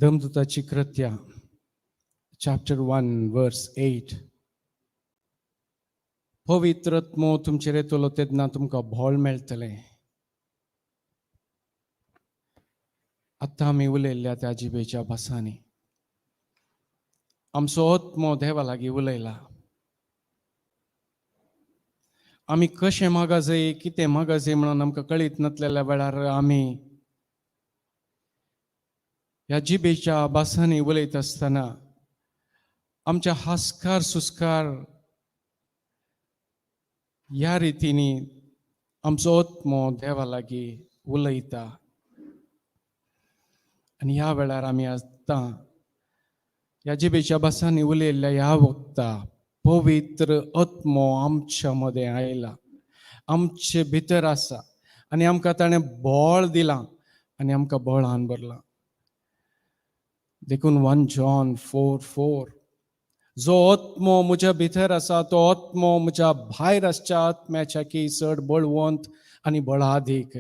धमदुताची कृत्या chapter 1 verse 8. पवित्रत्मो तुमचेर येतलो तेन्ना तुमकां बळ मेळटलें. आतां आमी उलयल्ल्या त्या जिबेच्या भासांनी आमचो आत्मो देवा लागीं उलयला. आमी कशें मागा जाय, कितें मागा जाय म्हणून आमकां कळीत नासलेल्या वेळार आमी ह्या जिबेच्या भासांनी उलयत आसतना आमच्या हास्कार सुस्कार ह्या रितीनी आमचो आत्मो देवा लागीं उलयता. आनी ह्या वेळार आमी आतां ह्या जिबेच्या भासांनी उलयल्ल्या ह्या वक्ता पवित्र आत्मो आमच्या मदें आयला, आमचे भितर आसा आनी आमकां ताणें बळ दिलां आनी आमकां बळान भरलां. देखून 1 John 4:4 जो आत्मो म्हज्या भितर आसा तो आत्मो म्हज्या भायर आसच्या आत्म्याच्या की चड बळवंत आनी बळादीक.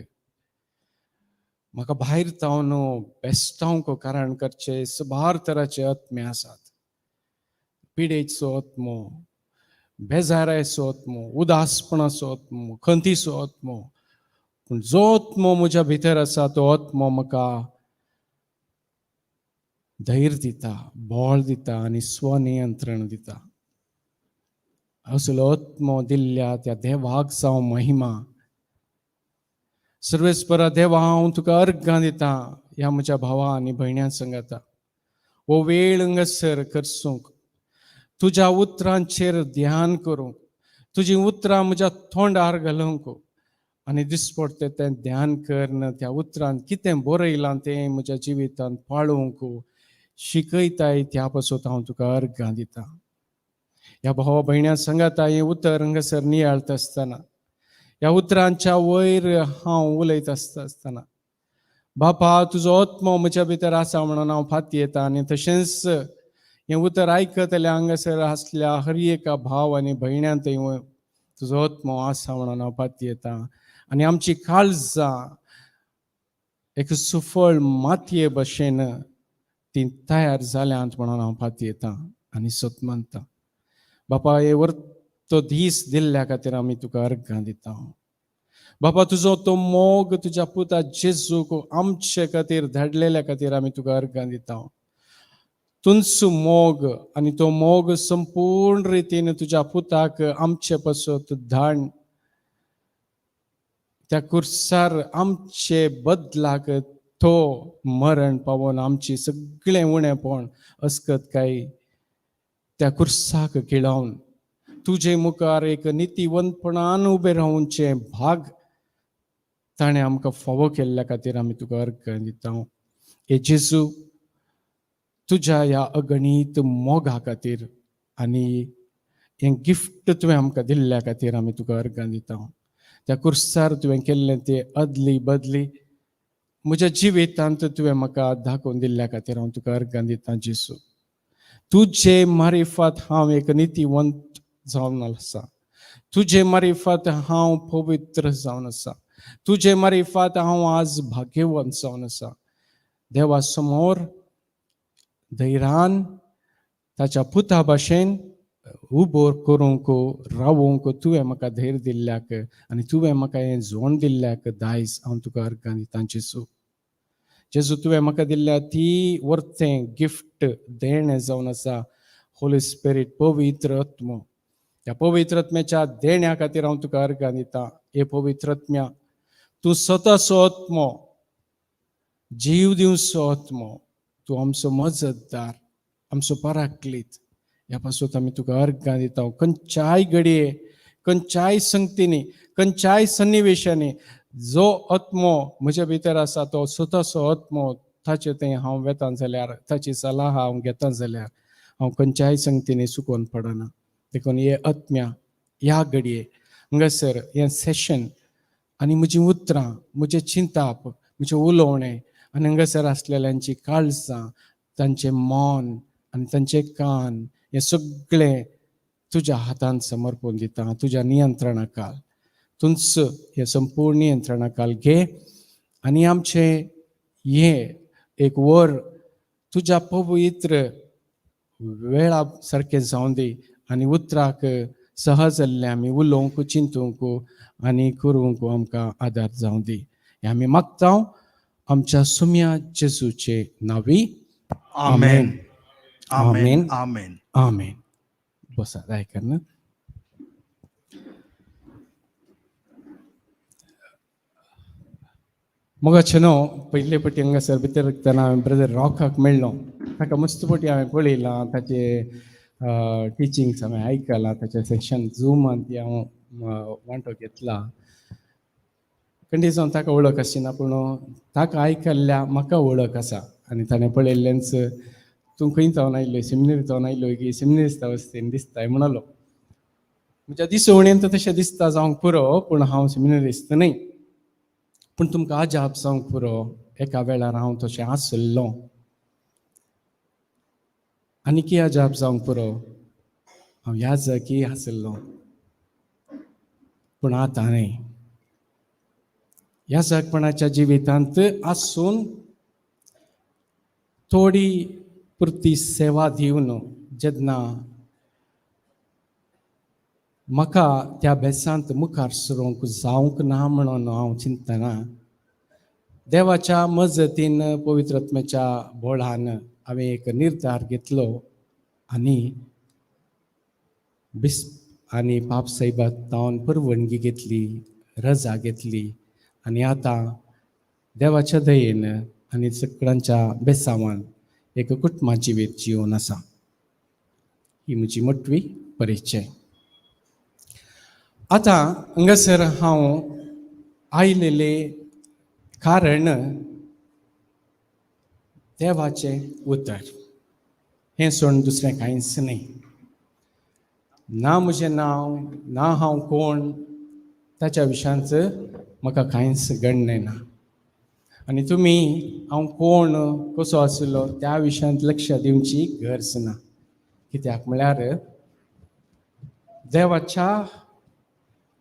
म्हाका भायर तावन बेस्तावंक कारण करचे सुमार तरांचे आत्मे आसात. पिडेचो आत्मो, बेजारायचो आत्मो, उदासपणाचो आत्मो, खंतीचो आत्मो. पूण जो आत्मो म्हज्या भितर आसा तो आत्मो म्हाका धैर्य दिता, बळ दिता आनी स्वनियंत्रण दिता. असलो आत्मो दिल्ल्या त्या देवाक जावं महिमा. सर्वेस्परा देवा हांव तुका अर्गां दिता ह्या म्हज्या भावा आनी भयण्यां सांगता. हो वेळ हंगसर करसूंक, तुज्या उतरांचेर ध्यान करूंक, तुजी उतरां म्हज्या तोंडार घालूंक आनी दिसपडटे तें ध्यान करन त्या उतरांत कितें बरयलां तें म्हज्या जिवितांत पाळूंक शिकयताय त्या पासून हांव तुका अर्गां दिता. ह्या भावा भयण्यां सांगता हें उतर हंगसर नियाळता आसतना ह्या उतरांच्या वयर हांव उलयत आसतना बापा तुजो आत्मो म्हज्या भितर आसा म्हणून हांव फाती येता. आनी तशेंच हें उतर आयकतल्या हांगासर आसल्या हर एका भाव आनी भयण्यांतय तुजो आत्मो आसा म्हणून हांव फाती येता. आनी आमची काळजां एक सुफळ मातये भशेन ती तयार जाल्यांत म्हणून हांव फाती येता आनी सत मानता. बापा हे तो दीस दिल्ल्या खातीर आमी तुका अर्गां दिता. बापा तुजो तो मोग तुज्या पुता जेजूक आमचे खातीर धाडलेल्या खातीर आमी तुका अर्गां दिता. तुमचो मोग आनी तो मोग संपूर्ण रितीन तुज्या पुताक आमचे पासत धाड त्या कुर्सार आमचे बदलाक तो मरण पावोन आमची सगळें उणेपण अस्कतकाय त्या कुर्साक गिळावन तुजे मुखार एक नितीवंतपणान उबे रावचे भाग ताणें आमकां फावो केल्ल्या खातीर आमी तुका अर्गां दिता. हे जेजू तुज्या ह्या अगणीत मोगा खातीर आनी हें गिफ्ट तुवें आमकां दिल्ल्या खातीर आमी तुका अर्गां दिता. त्या कुर्सार तुवें केल्लें तें अदली बदली म्हज्या जिवितांत तुवें म्हाका दाखोवन दिल्ल्या खातीर हांव तुका अर्गां दिता. जेजू तुजे मारिफात हांव एक नितीवंत जावन आसा. तुजे मारिफात हांव पवित्र जावन आसा. तुजे मारिफात हांव आज भाग्यवंत जावन आसा. देवा समोर धैर्यान ताच्या पुता भाशेन उबो करूंक रावूंक तुवें म्हाका धैर्य दिल्ल्याक आनी तुवें म्हाका हें जोड दिल्ल्याक दायज हांव तुका अर्गां दिता. जेजू जेजू तुवें म्हाका दिल्ल्या ती वर्तें गिफ्ट देणें जावन आसा होली स्पिरीट पवित्र आत्मो. ह्या पवित्र आत्म्याच्या देण्या खातीर हांव तुका अर्गां दिता. हे पवित्र आत्म्या तूं स्वताचो आत्मो, जीव दिवचो आत्मो, तूं आमचो मजतदार, आमचो पराक्लीत. ह्या पासून आमी तुका अर्गां दिता. खंयच्याय घडये, खंयच्याय संगतींनी, खंयच्याय सन्निवेशांनी जो आत्मो म्हज्या भितर आसा तो स्वताचो आत्मो ताचे थंय हांव वेता जाल्यार, ताची सलाह हांव घेता जाल्यार हांव खंयच्याय संगतींनी चुकोवन पडना. देखून हे आत्म्या ह्या घडये हंगसर हें सेशन आनी म्हजीं उतरां, म्हजें चिंताप, म्हजें उलोवणें आनी हांगासर आसलेल्यांची काळजां, तांचें मन आनी तांचे कान हें सगळें तुज्या हातांत समर्पून दिता. तुज्या नियंत्रणाखाल तुमचो हें संपूर्ण नियंत्रणाखाल घे आनी आमचें हें एक वर तुज्या पवित्र वेळा सारकें जावं दी आनी उतराक सहज जाल्ले आमी उलोवंक चिंतूंक आनी करूंक आमकां आदार जावं दी. हें आमी मागता आमच्या सुम्या जेजूचे नांवी. आमेन. आमेन. आमेन. आमेन. आमेन. बसात आयकना. मोगाचे न्हू पयले फावटी हांगासर भितर आसतना हांवें ब्रदर रॉकाक मेळ्ळो. ताका मस्त फावटी हांवें पळयलां, ताचे टिचिंग्स हांवें आयकलां, ताचें सेक्शन झूमान ती हांव वांटो घेतला. खंडी जावन ताका वळख आसची पूण ताका आयकल्ल्या म्हाका वळख आसा. आनी ताणें पळयल्लेंच तूं खंय जावन आयल्लो, सेमिनरी जावन आयल्लो की सेमिनरिस्ट अवस्थेन दिसताय म्हणलो. म्हज्या दिसवणेन तशें दिसता जावंक पुरो, पूण हांव सेमिनरिस्ट न्हय. पूण तुमकां अजाप जावंक पुरो, एका वेळार हांव तशें आसल्लो. आनी की अजाप जावंक पुरो, हांव ह्या जागी आसल्लो पूण आतां न्हय. ह्या जगपणाच्या जिवितांत आसून थोडी पुरती सेवा दिवन जेन्ना म्हाका त्या बेसांत मुखार सरूंक जावंक ना म्हणून हांव चिंतना, देवाच्या मजतीन पवित्रात्म्याच्या बोळान हांवें एक निर्धार घेतलो आनी आनी पापसाहेबान परवणगी घेतली, रजा घेतली आनी आतां देवाच्या दयेन आनी सगळ्यांच्या बेसांवान एक कुटुंबा जिवीत जिवन आसा. ही म्हजी मोटवी परिचय. आतां हांगासर हांव आयलेले कारण देवाचें उतर. हें सोडून दुसरें कांयच न्हय. ना म्हजें नांव, ना हांव कोण, ताच्या विशयांच म्हाका कांयच गणने ना. आनी तुमी हांव कोण, कसो आसलो त्या विशयांत लक्ष दिवची गरज ना. कित्याक म्हळ्यार देवाच्या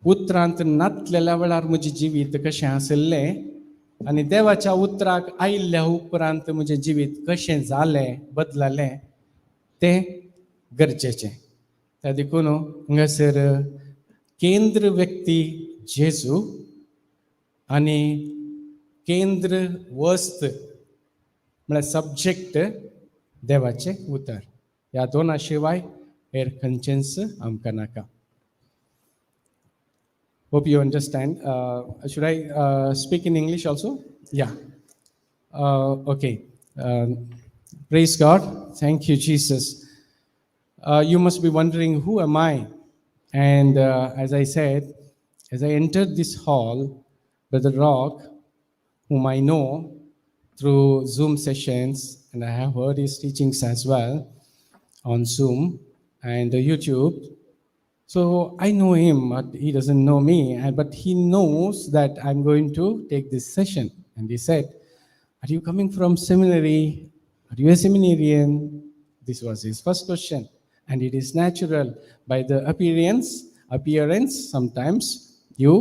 उतरांत नातलेल्या वेळार म्हजें जिवीत कशें आसलें आनी देवाच्या उतराक आयिल्ल्या उपरांत म्हजें जिवीत कशें जालें, बदललें, तें गरजेचें. त्या देखून हांगासर केंद्र व्यक्ती जेजू आनी केंद्र वस्त म्हळ्यार सब्जेक्ट देवाचें उतर. ह्या दोना शिवाय हेर खंयचेंच आमकां नाका. Hope you understand. Should I speak in English also? Yeah. Okay. Praise God. Thank you, Jesus. You must be wondering, who am I? And as I said, as I entered this hall, Brother Rock, whom I know through Zoom sessions, and I have heard his teachings as well on Zoom and YouTube. So I know him, but he doesn't know me. But he knows that I'm going to take this session. And he said, "Are you coming from seminary? Are you a seminarian?" This was his first question. And it is natural. By the appearance, sometimes you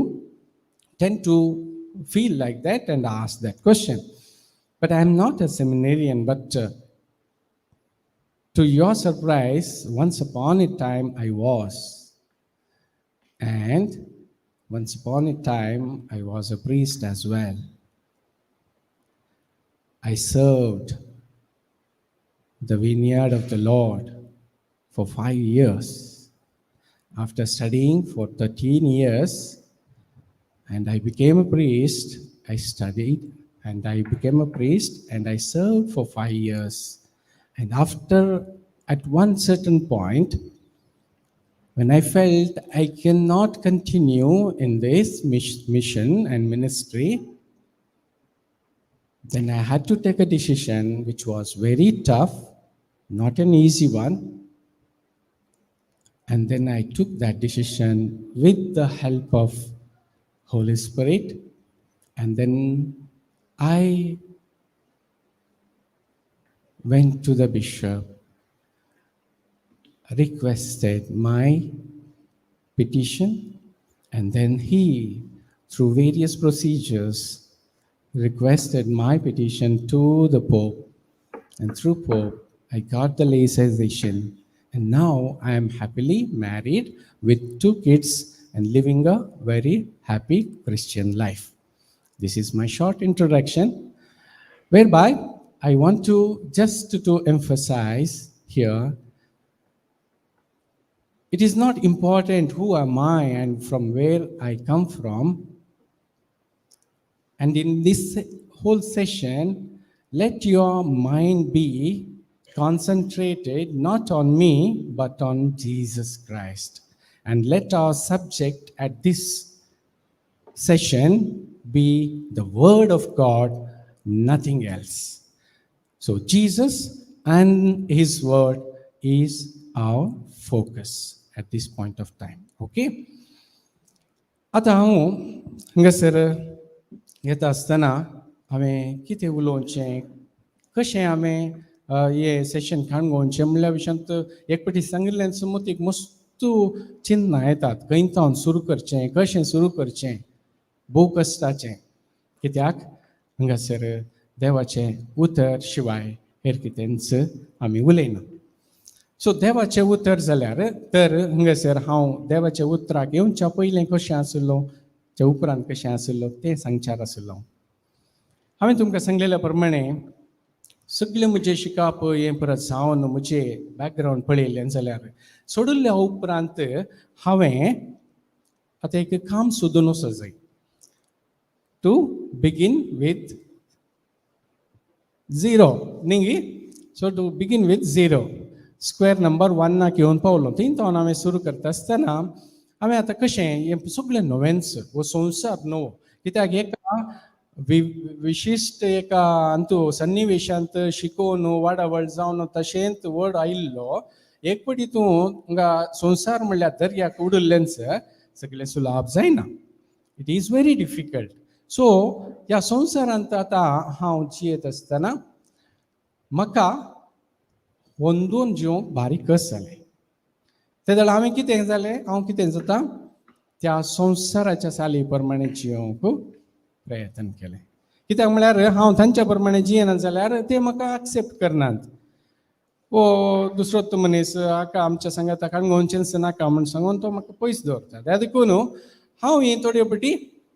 tend to feel like that and ask that question. But I'm not a seminarian, but to your surprise, once upon a time I was. And once upon a time, I was a priest as well. I served the vineyard of the Lord for 5 years. After studying for 13 years, and I became a priest, I studied, and I became a priest, and I served for 5 years. And after, at one certain point, when I felt I cannot continue in this mission and ministry, then I had to take a decision which was very tough, not an easy one. And then I took that decision with the help of Holy Spirit. And then I went to the bishop, requested my petition, and then he, through various procedures, requested my petition to the Pope. And through Pope, I got the laicization. And now I am happily married with 2 kids and living a very happy Christian life. This is my short introduction, whereby I want to just to emphasize here, it is not important who am I and from where I come from. And in this whole session, let your mind be concentrated not on me, but on Jesus Christ. And let our subject at this session be the Word of God, nothing else. So Jesus and His Word is our focus at this point of time. Okay? आता हांव हांगासर येता आसतना हांवें कितें उलोवचें, कशें हांवें हें सेशन खाणगोवचें म्हणल्या विशयांत एक फावटी सांगिल्लें समज एक मस्त चिन्नां येतात, खंयतावन सुरू करचें, कशें सुरू करचें, भोव कश्टाचें. कित्याक हांगासर देवाचें उतर शिवाय हेर कितेंच आमी उलयना. सो देवाचें उतर जाल्यार तर हांगासर हांव देवाच्या उतराक येवच्या पयलें कशें आसलो, च्या उपरांत कशें आसलो तें सांगचार आसलो. हांवें तुमकां सांगलेल्या प्रमाणे सगळें म्हजें शिकप हें परत जावन म्हजें बॅकग्रावंड पळयलें जाल्यार सोडिल्ल्या उपरांत हांवें आतां एक काम सोदून वचूं जाय. टू बिगीन वीथ झिरो न्ही. सो टू बिगीन वीथ झिरो स्क्वेअर नंबर 1 घेवन पावलो. थंयतावन हांवें सुरू करता आसतना हांवें आतां कशें हें सगळें नवेंच हो संवसार नवो. कित्याक एका विशिश्ट एका हातूंत सन्निवेशांत शिकोवन वाडावळ जावन तशेंच व्हड आयिल्लो एक फावटी तूं हांगा संवसार म्हणल्यार दर्याक उडल्लेंच सगळें सुलाभ जायना. It is very difficult. So ह्या संवसारांत आतां हांव जियेत आसतना म्हाका होंदून जिवंक बारीक कस जालें. ते जाल्यार हांवें कितें जालें, हांव कितें जाता त्या संवसाराच्या साली प्रमाणे जियोंक प्रयत्न केलें. कित्याक म्हळ्यार हांव तांच्या प्रमाणे जियेना जाल्यार ते म्हाका एक्सेप्ट करनात. वो दुसरो मनीस हाका आमच्या सांगात काणगोवचेंच नाका म्हूण सांगून तो म्हाका पयस दवरता. त्या देखून हांव ही थोड्यो फावटी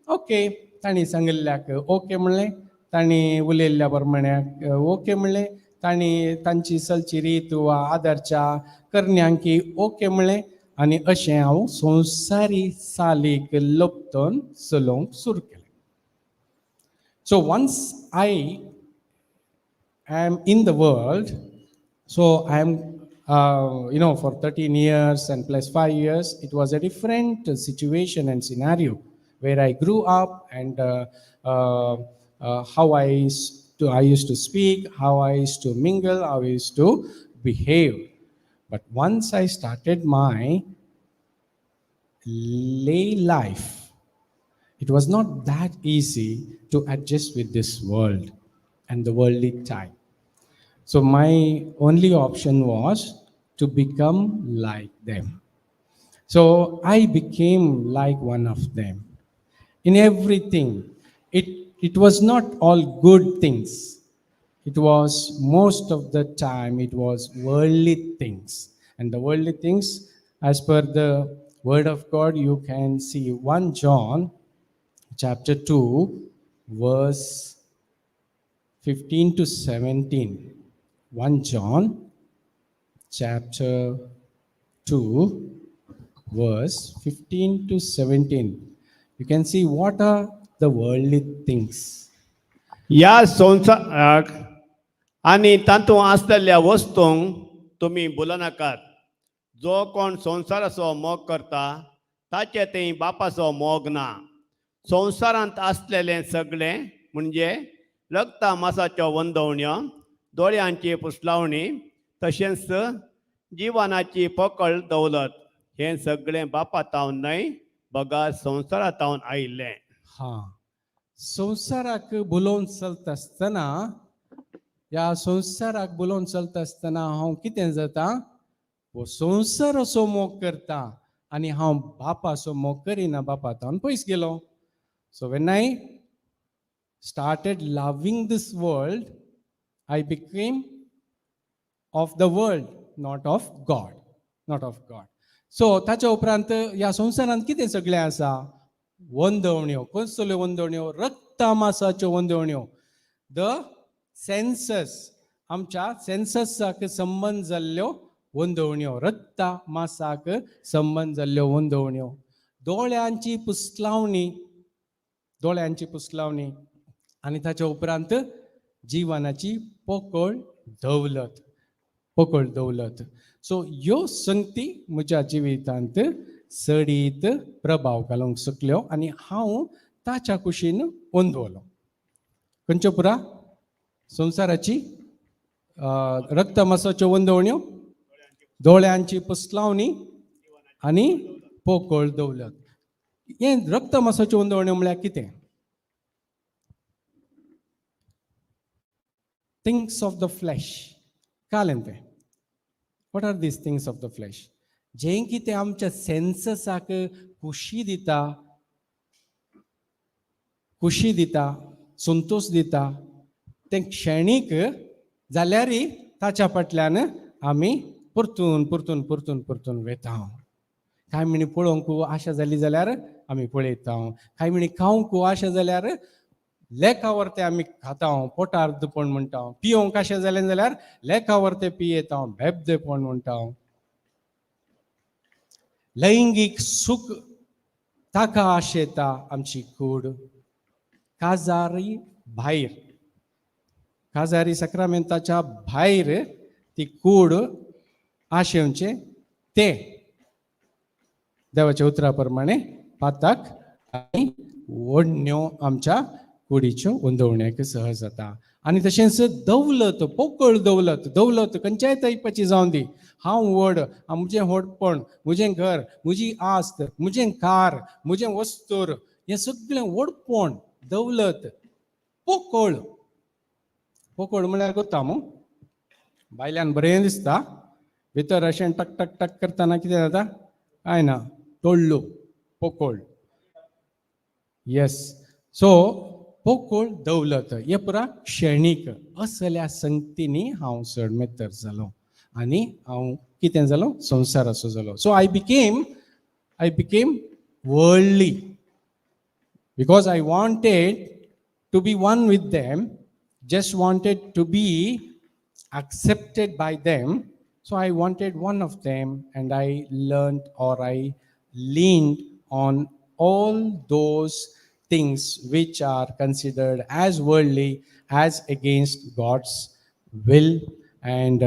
ओके तांणी सांगिल्ल्याक ओके म्हणलें, तांणी उलयल्ल्या प्रमाणे ओके म्हणलें, तांणी तांची चलची रीत वा आदारच्या करण्यांकी ओके म्हणलें आनी अशें हांव संवसारी सालीक लोपतोन चलोवंक सुरू केलें. So once I am in the world, so I am, for 13 years and plus 5 years, it was a different situation and scenario where I grew up and how I used to speak, how I used to mingle, how I used to behave. But once I started my lay life, it was not that easy to adjust with this world and the worldly type. So my only option was to become like them. So I became like one of them. In everything, it was not all good things. It was most of the time, it was worldly things. And the worldly things, as per the word of God, you can see 1 John chapter 2, verse 15 to 17. 1 John chapter 2, verse 15 to 17. You can see what are the worldly things. ह्या संवसाराक आनी तातूंत आसलेल्या वस्तूंक तुमी भुलनाकात. जो कोण संवसाराचो मोग करता ताचे थंय बापाचो मोग ना. संवसारांत आसलेलें सगळें म्हणजे रगता मांसाच्यो वंदवण्यो, दोळ्यांची पुसलावणी, तशेंच जिवनाची पोकळ दौलत, हें सगळें बापातावन न्हय बगा संवसारातावन आयिल्लें. संवसाराक बुलोवन चलता आसतना, ह्या संवसाराक बुलोवन चलता आसतना हांव कितें जाता, हो संवसार असो मोग करता आनी हांव बापाचो मोग करिना, बापातावन पयस गेलो. So when I started loving this world, I became of the world, not of God, not of God. So ताच्या उपरांत ह्या संवसारांत कितें सगळें आसा? वंदवण्यो. कसल्यो वंदवण्यो? रक्ता मांसाच्यो वंदवण्यो. द सेन्सस, आमच्या सेन्ससाक संबंध जाल्ल्यो वंदवण्यो, रक्ता मांसाक संबंध जाल्ल्यो वंदवण्यो. दोळ्यांची पुसलावणी, दोळ्यांची पुसलावणी, आनी ताच्या उपरांत जिवनाची पोकळ दौलत, पोकळ दौलत. सो ह्यो संगती म्हज्या जिवितांत सडीत प्रभाव घालूंक शकल्यो आनी हांव ताच्या कुशीन वंदवलो. खंयच्यो पुरा? संवसाराची रक्त मांसाच्यो वंदवण्यो, दोळ्यांची पुसलावणी आनी पोकळ दौलत. हे रक्त मांसाच्यो वंदवण्यो म्हळ्यार कितें? Things of the flesh. कालें तें? What are these things of the flesh? जें कितें आमच्या सेन्ससाक खुशी दिता, खुशी दिता, संतोश दिता, तें क्षणीक जाल्यारय ताच्या फाटल्यान आमी परतून परतून परतून परतून वेता. कांय मिणी पळोवंक आशा जाली जाल्यार आमी पळयता. कांय मिणी खावंक आशा जाल्यार लेखावर ते आमी खाता, पोटार दुपण म्हणटा. पियोंक आशा जालें जाल्यार लेखावर ते पियेता, बेबदेपण म्हणटा. लैंगीक सुख ताका आशेता आमची कूड. काजारी भायर, काजारी सक्रामेंताच्या भायर ती कूड आशेवचे ते देवाच्या उतरा प्रमाणे पाताक आनी ओडण्यो आमच्या कुडीच्यो वंदवण्याक सहज जाता. आनी तशेंच दौलत, पोकळ दौलत. दौलत खंयच्याय टायपाची जावं दी. हांव व्हड, म्हजें व्हडपण, म्हजें घर, म्हजी आस्त, म्हजें कार, म्हजें वस्तूर, हें सगळें व्हडपण, दौलत, पोकळ. पोकळ म्हळ्यार कोता मू भायल्यान बरें दिसता, भितर अशें टक टक टक करतना कितें जाता? काय ना, टोळ्ळू, पोकळ. येस. सो पोकळ दौलत हे पुरा क्षणीक. असल्या संगतींनी हांव चडमेतर जालो आनी हांव कितें जालो? संवसाराचो जालो. So I became worldly because I wanted to be one with them, just wanted to be accepted by them. So I wanted one of them, and I learned, or I leaned on all those things which are considered as worldly, as against God's will and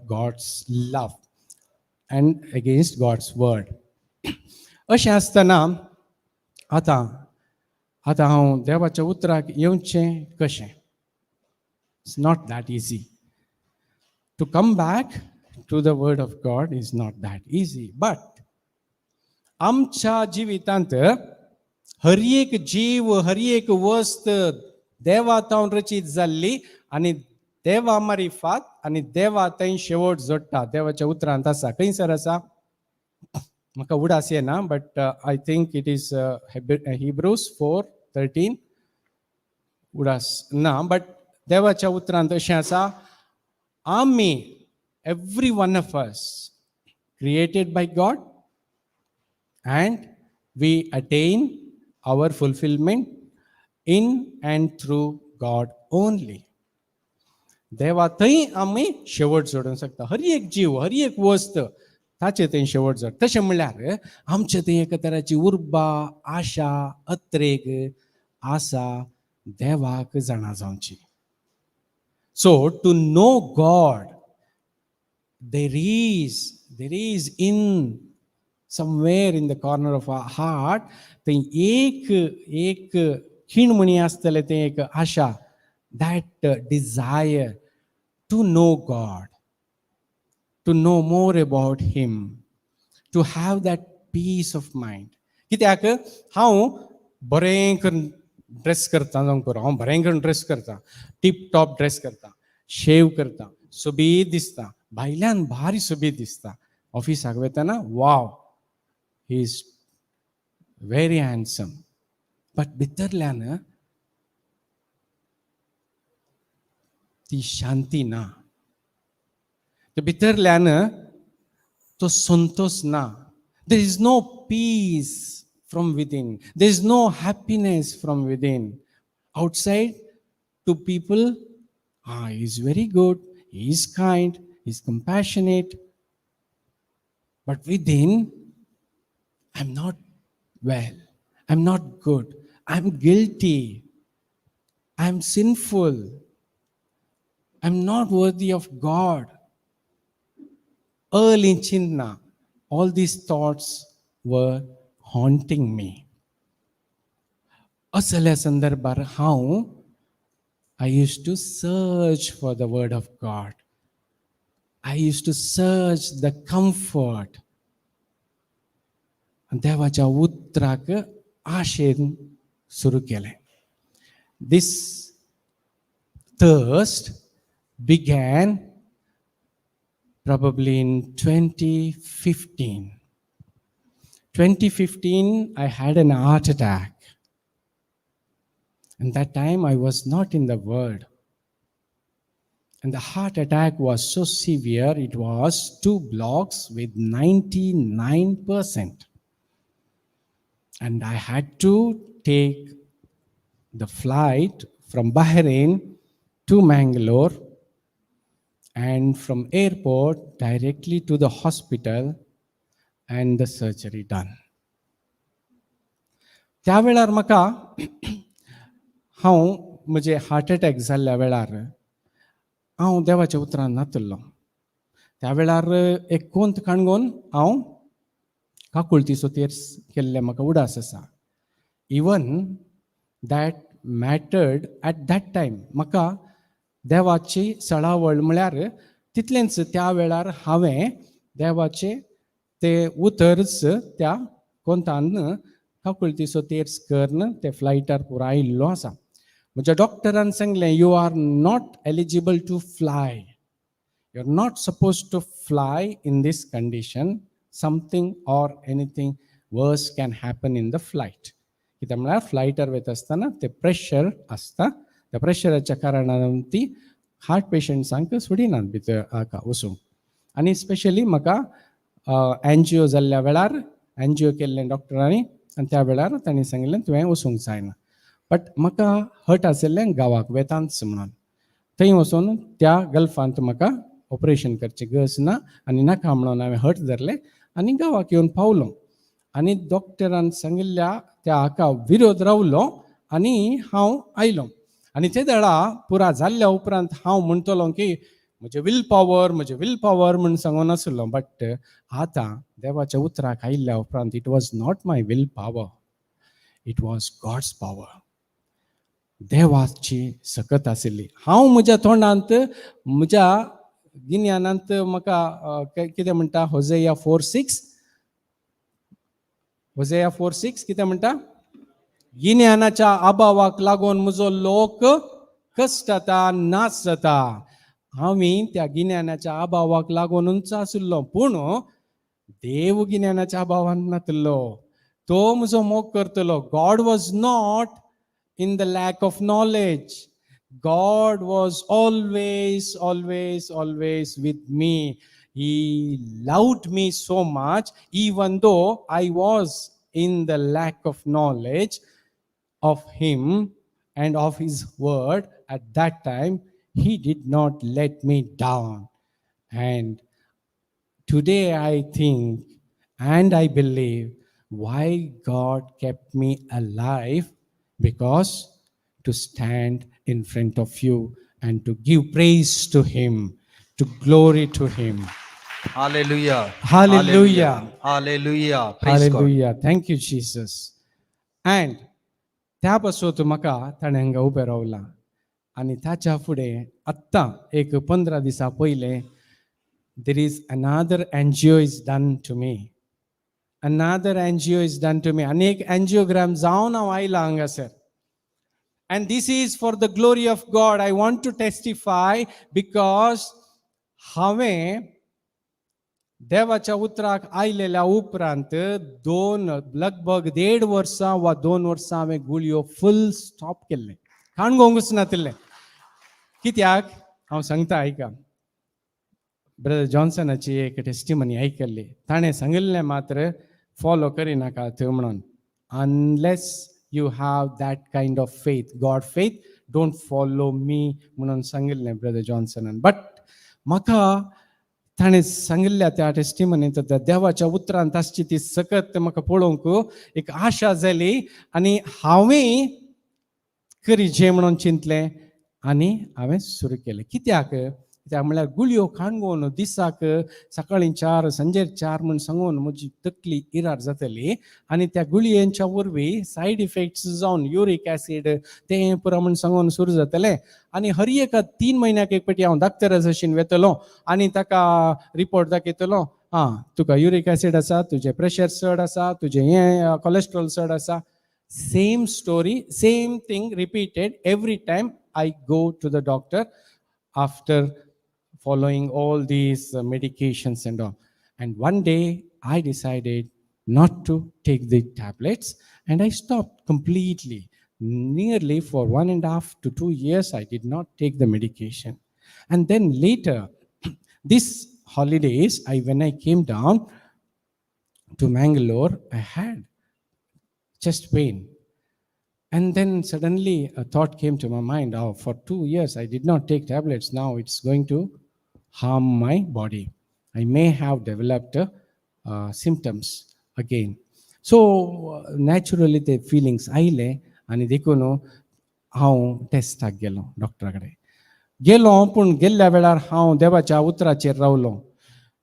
God's love, and against God's word. अशें आसतना आतां हांव देवाच्या उतराक येवचें कशें? It's not that easy. To come back to the word of God is not that easy. But आमच्या जिवितांत हर एक जीव, हर एक वस्त देवा तावन रचीत जाल्ली आनी देवा मारिफात आनी देवा थंय शेवट जोडटा. देवाच्या उतरांत आसा. खंयसर आसा? म्हाका उडास येना, but I think it is Hebrews 4:13. उडास ना, बट देवाच्या उतरांत अशें आसा, आमी, every one of us, created by God, and we attain our fulfillment in and through God only. देवा थंय आमी शेवट जोडूंक शकता. हर एक जीव, हर एक वस्त ताचे थंय शेवट जोड. तशें म्हणल्यार आमचे थंय एका तराची उर्बा, आशा, अत्रेक आसा देवाक जाणा जावची. So to know God, there is in somewhere in the corner of our heart थंय एक खिणमणी आसतले, तें एक आशा, that desire to know God, to know more about Him, to have that peace of mind. कित्याक हांव बरें करून ड्रेस करता, जावं करूं, हांव बरें करून ड्रेस करता, टीप टॉप ड्रेस करता, शेव करता, सोबीत दिसता, भायल्यान भारी सोबीत दिसता. ऑफिसाक वयतना wow, he is very handsome. But भितरल्यान ती शांती ना. ते भितरल्यान तो संतोष ना. There is no peace from within. There is no happiness from within. Outside, to people, he is very good, he is kind, he is compassionate. But within, I'm not well, I'm not good, I'm guilty, I'm sinful, I'm not worthy of God. Early in Chinna, all these thoughts were haunting me. असल्या संदर्भात हांव I used to search for the word of God. I used to search the comfort. आणि देवाच्या उतराक आशेन सुरू केलें. This thirst began probably in 2015. 2015, I had an heart attack. And that time I was not in the Word. And the heart attack was so severe, it was 2 blocks with 99%. And I had to take the flight from Bahrain to Mangalore, and from airport directly to the hospital and the surgery done. त्या वेळार म्हाका हांव म्हजे heart attack जाल्ल्या वेळार हांव देवाच्या उतरान नातल्लो. त्या वेळार एक कोंत काणगोन हांव काकुळती सुतेर केल्ले म्हाका उडास आसा. Even that mattered at that time. म्हाका देवाची सळावळ म्हळ्यार तितलेंच त्या वेळार हांवें देवाचे ते उतरच त्या कोंतान काकुळती सुतेर करून ते फ्लायटार पुरो आयिल्लो आसा. म्हज्या डॉक्टरान सांगलें, you are not eligible to fly. You are not suppose to fly in these condition. Something or anything worse can happen in the flight. कित्याक म्हळ्यार फ्लायटार वयता आसतना ते प्रेशर आसता. त्या प्रेशराच्या कारणान ती हार्ट पेशंट्सांक सोडिनात भितर हाका वचूंक. आनी स्पेशली म्हाका एनजिओ जाल्ल्या वेळार एनजिओ केल्लें डॉक्टरांनी, आनी त्या वेळार तांणी सांगिल्लें तुवें वचूंक जायना. बट म्हाका हर्ट आशिल्लें गांवाक वेतांस म्हणून. थंय वचून त्या गल्फांत म्हाका ऑपरेशन करचें गरज ना आनी नाका म्हणून हांवें हर्ट धरलें आनी गांवाक येवन पावलो. आनी डॉक्टरान सांगिल्ल्या त्या हाका विरोध रावलो आनी हांव आयलो. आनी ते दळा पुरा जाल्ल्या उपरांत हांव म्हणटलो की म्हजें वील पॉवर म्हूण सांगून आसलो. बट आतां देवाच्या उतराक आयिल्ल्या उपरांत it was not my will power, it was God's power. देवाची सकत आशिल्ली. हांव म्हज्या तोंडांत म्हज्या गिन्यानांत म्हाका कितें म्हणटा होजेया 4:6 कितें म्हणटा, गिन्यानाच्या अभावाक लागून म्हजो लोक कश्ट जाता, नाश जाता. हांवें त्या गिन्यानाच्या अभावाक लागूनच आशिल्लो, पूण देव गिन्यानाच्या अभावान नातलो. तो म्हजो मोग करतलो. God was not in the lack of knowledge. God was always with me. He loved me so much, even though I was in the lack of knowledge of Him and of His word at that time. He did not let me down. And today I think and I believe why God kept me alive, because to stand in front of you and to give praise to Him, to glory to Him. Hallelujah. Hallelujah. Hallelujah. Praise Hallelujah. Thank you, Jesus. And त्या पासून म्हाका ताणें हांगा उबें रावला. आनी ताच्या फुडें आत्तां एक 15 दिसां पयलें there is another NGO is done to me. Another NGO is done to me. आनी एक एंजिओग्राम जावन हांव आयलां हांगासर. And this is for the glory of God. I want to testify because हांवें देवाच्या उतराक आयलेल्या उपरांत लगभग 1.5 वर्सां वा 2 वर्सां हांवें गुळयो फुल स्टॉप केल्ले. काणगोंकूच नातले. कित्याक हांव सांगता आयका. ब्रदर जॉन्सनाची एक टेस्टिमनी ऐकल्ली. ताणें सांगिल्लें मात्र फॉलो करिनाका थंय म्हणून. Unless you have that kind of faith, God faith, don't follow मी म्हणून सांगिल्लें ब्रदर जॉन्सनान. बट म्हाका ताणें सांगिल्ल्या त्या टेस्टिमनींत त्या देवाच्या उतरांत आसची ती सकत म्हाका पळोवंक एक आशा जाली आनी हांवें करीचें म्हणून चिंतलें आनी हांवें सुरू केलें. कित्याक म्हणल्यार गुळयो खांगून दिसाक सकाळीं 4 सांजेर 4 म्हूण सांगून म्हजी तकली इरार जाताली आनी त्या गुळयेंच्या वरवीं सायड इफेक्ट्स जावन युरीक एसीड तें पुरो म्हूण सांगून सुरू जातालें. आनी हर एक 3 म्हयन्याक एक फावटी हांव दाक्तरा भशेन वेतलो आनी ताका रिपोर्ट दाखयतलो. तुका युरीक एसीड आसा, तुजें प्रेशर चड आसा, तुजें हें कोलेस्ट्रॉल चड आसा. Same story, same thing repeated every time I go to the doctor after following all these medications and all. And one day I decided not to take the tablets and I stopped completely. Nearly for 1.5 to 2 years I did not take the medication. And then later, this holidays, when I came down to Mangalore, I had chest pain. And then suddenly a thought came to my mind, for 2 years I did not take tablets, now it's going to harm my body. I may have developed symptoms again. So naturally the feelings आयले आनी देखून हांव टेस्टाक गेलो, डॉक्टरा कडेन गेलो. पूण गेल्ल्या वेळार हांव देवाच्या उतराचेर रावलो.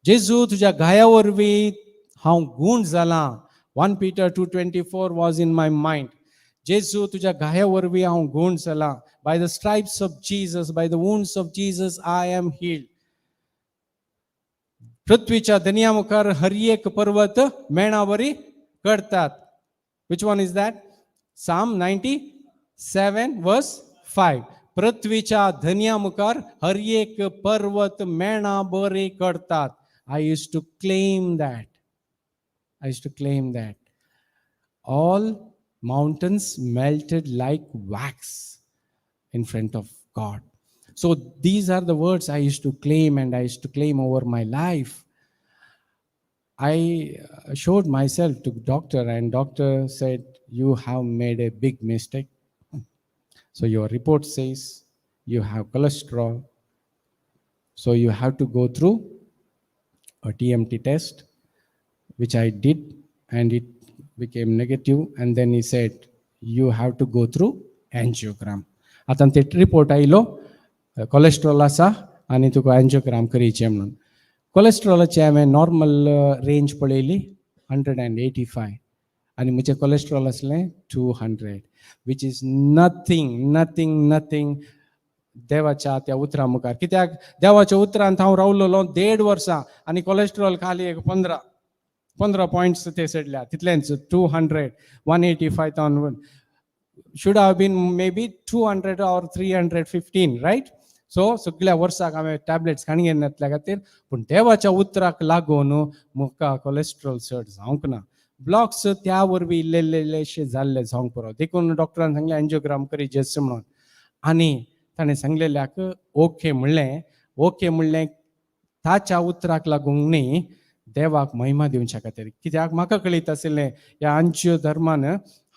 जेजू तुज्या गाया वरवीं हांव गूण जालां. 1 Peter 2:24 was in my mind. जेजू तुज्या गाया वरवीं हांव गूण जालां. By the stripes of Jesus, by the wounds of Jesus I am healed. पृथ्वीच्या दनया मुखार हर एक पर्वत मेणावरी करतात. Which one is that? Psalm 97 verse 5. पृथ्वीच्या दनया मुखार हर एक पर्वत मेणा बरी करतात. I used to claim that. I used to claim that. All mountains melted like wax in front of God. So these are the words I used to claim, and I used to claim over my life. I showed myself to doctor, and doctor said, you have made a big mistake. So your report says you have cholesterol. So you have to go through a TMT test, which I did, and it became negative. And then he said, you have to go through angiogram. आता ते report आयलो, cholesterol आसा आनी तुका angiogram करीचें म्हणून. कोलेस्ट्रॉलाची हांवें normal range पळयली 185 आनी म्हजें कोलेस्ट्रॉल आसलें 200, वीच इज नथींग देवाच्या त्या उतरा मुखार. कित्याक देवाच्या उतरांत हांव रावलोलो 1.5 वर्सां आनी कोलेस्ट्रॉल खाली एक 15 पॉयंट्स ते सडल्या. तितलेंच 200, 185 जावन should have been maybe 200 or 315, right? So सगळ्या वर्साक हांवें टॅबलेट्स खाणी घेतल्या खातीर. पूण देवाच्या उतराक लागून म्हाका कोलेस्ट्रॉल चड जावंक ना. ब्लॉक्स त्या वरवीं इल्लेशे जाल्ले जावंक पुरो. देखून डॉक्टरान सांगलें एंजियोग्राम करीचें म्हणून. आनी ताणें सांगलेल्याक ओके म्हणलें ताच्या उतराक लागूंक न्ही, देवाक महिमा दिवच्या खातीर. कित्याक म्हाका कळीत आशिल्लें ह्या आंच्यो धर्मान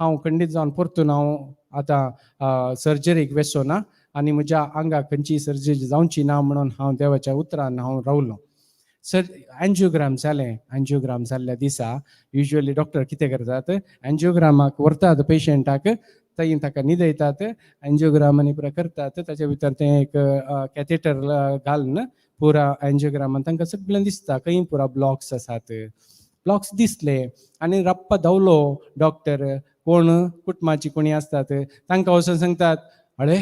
हांव खंडीत जावन परतून हांव आतां सर्जरीक वेसो ना आनी म्हज्या आंगाक खंयची सर्जरी जावची ना म्हणून हांव देवाच्या उतरान हांव रावलो. एंजियोग्राम जाल्ल्या दिसा युजली डॉक्टर कितें करतात, एंजियोग्रामाक व्हरतात पेशंटाक, थंय ताका न्हिदयतात, एंजियोग्राम आनी पुरो करतात. ताचे भितर तें एक कॅथेटर घालून पुरा एंजियोग्रामान तांकां सगळें दिसता खंय पुरा ब्लॉक्स आसात. ब्लॉक्स दिसले आनी रप्पा धांवलो डॉक्टर. कोण कुटुंबाची कोणी आसतात तांकां वचून सांगतात, अळे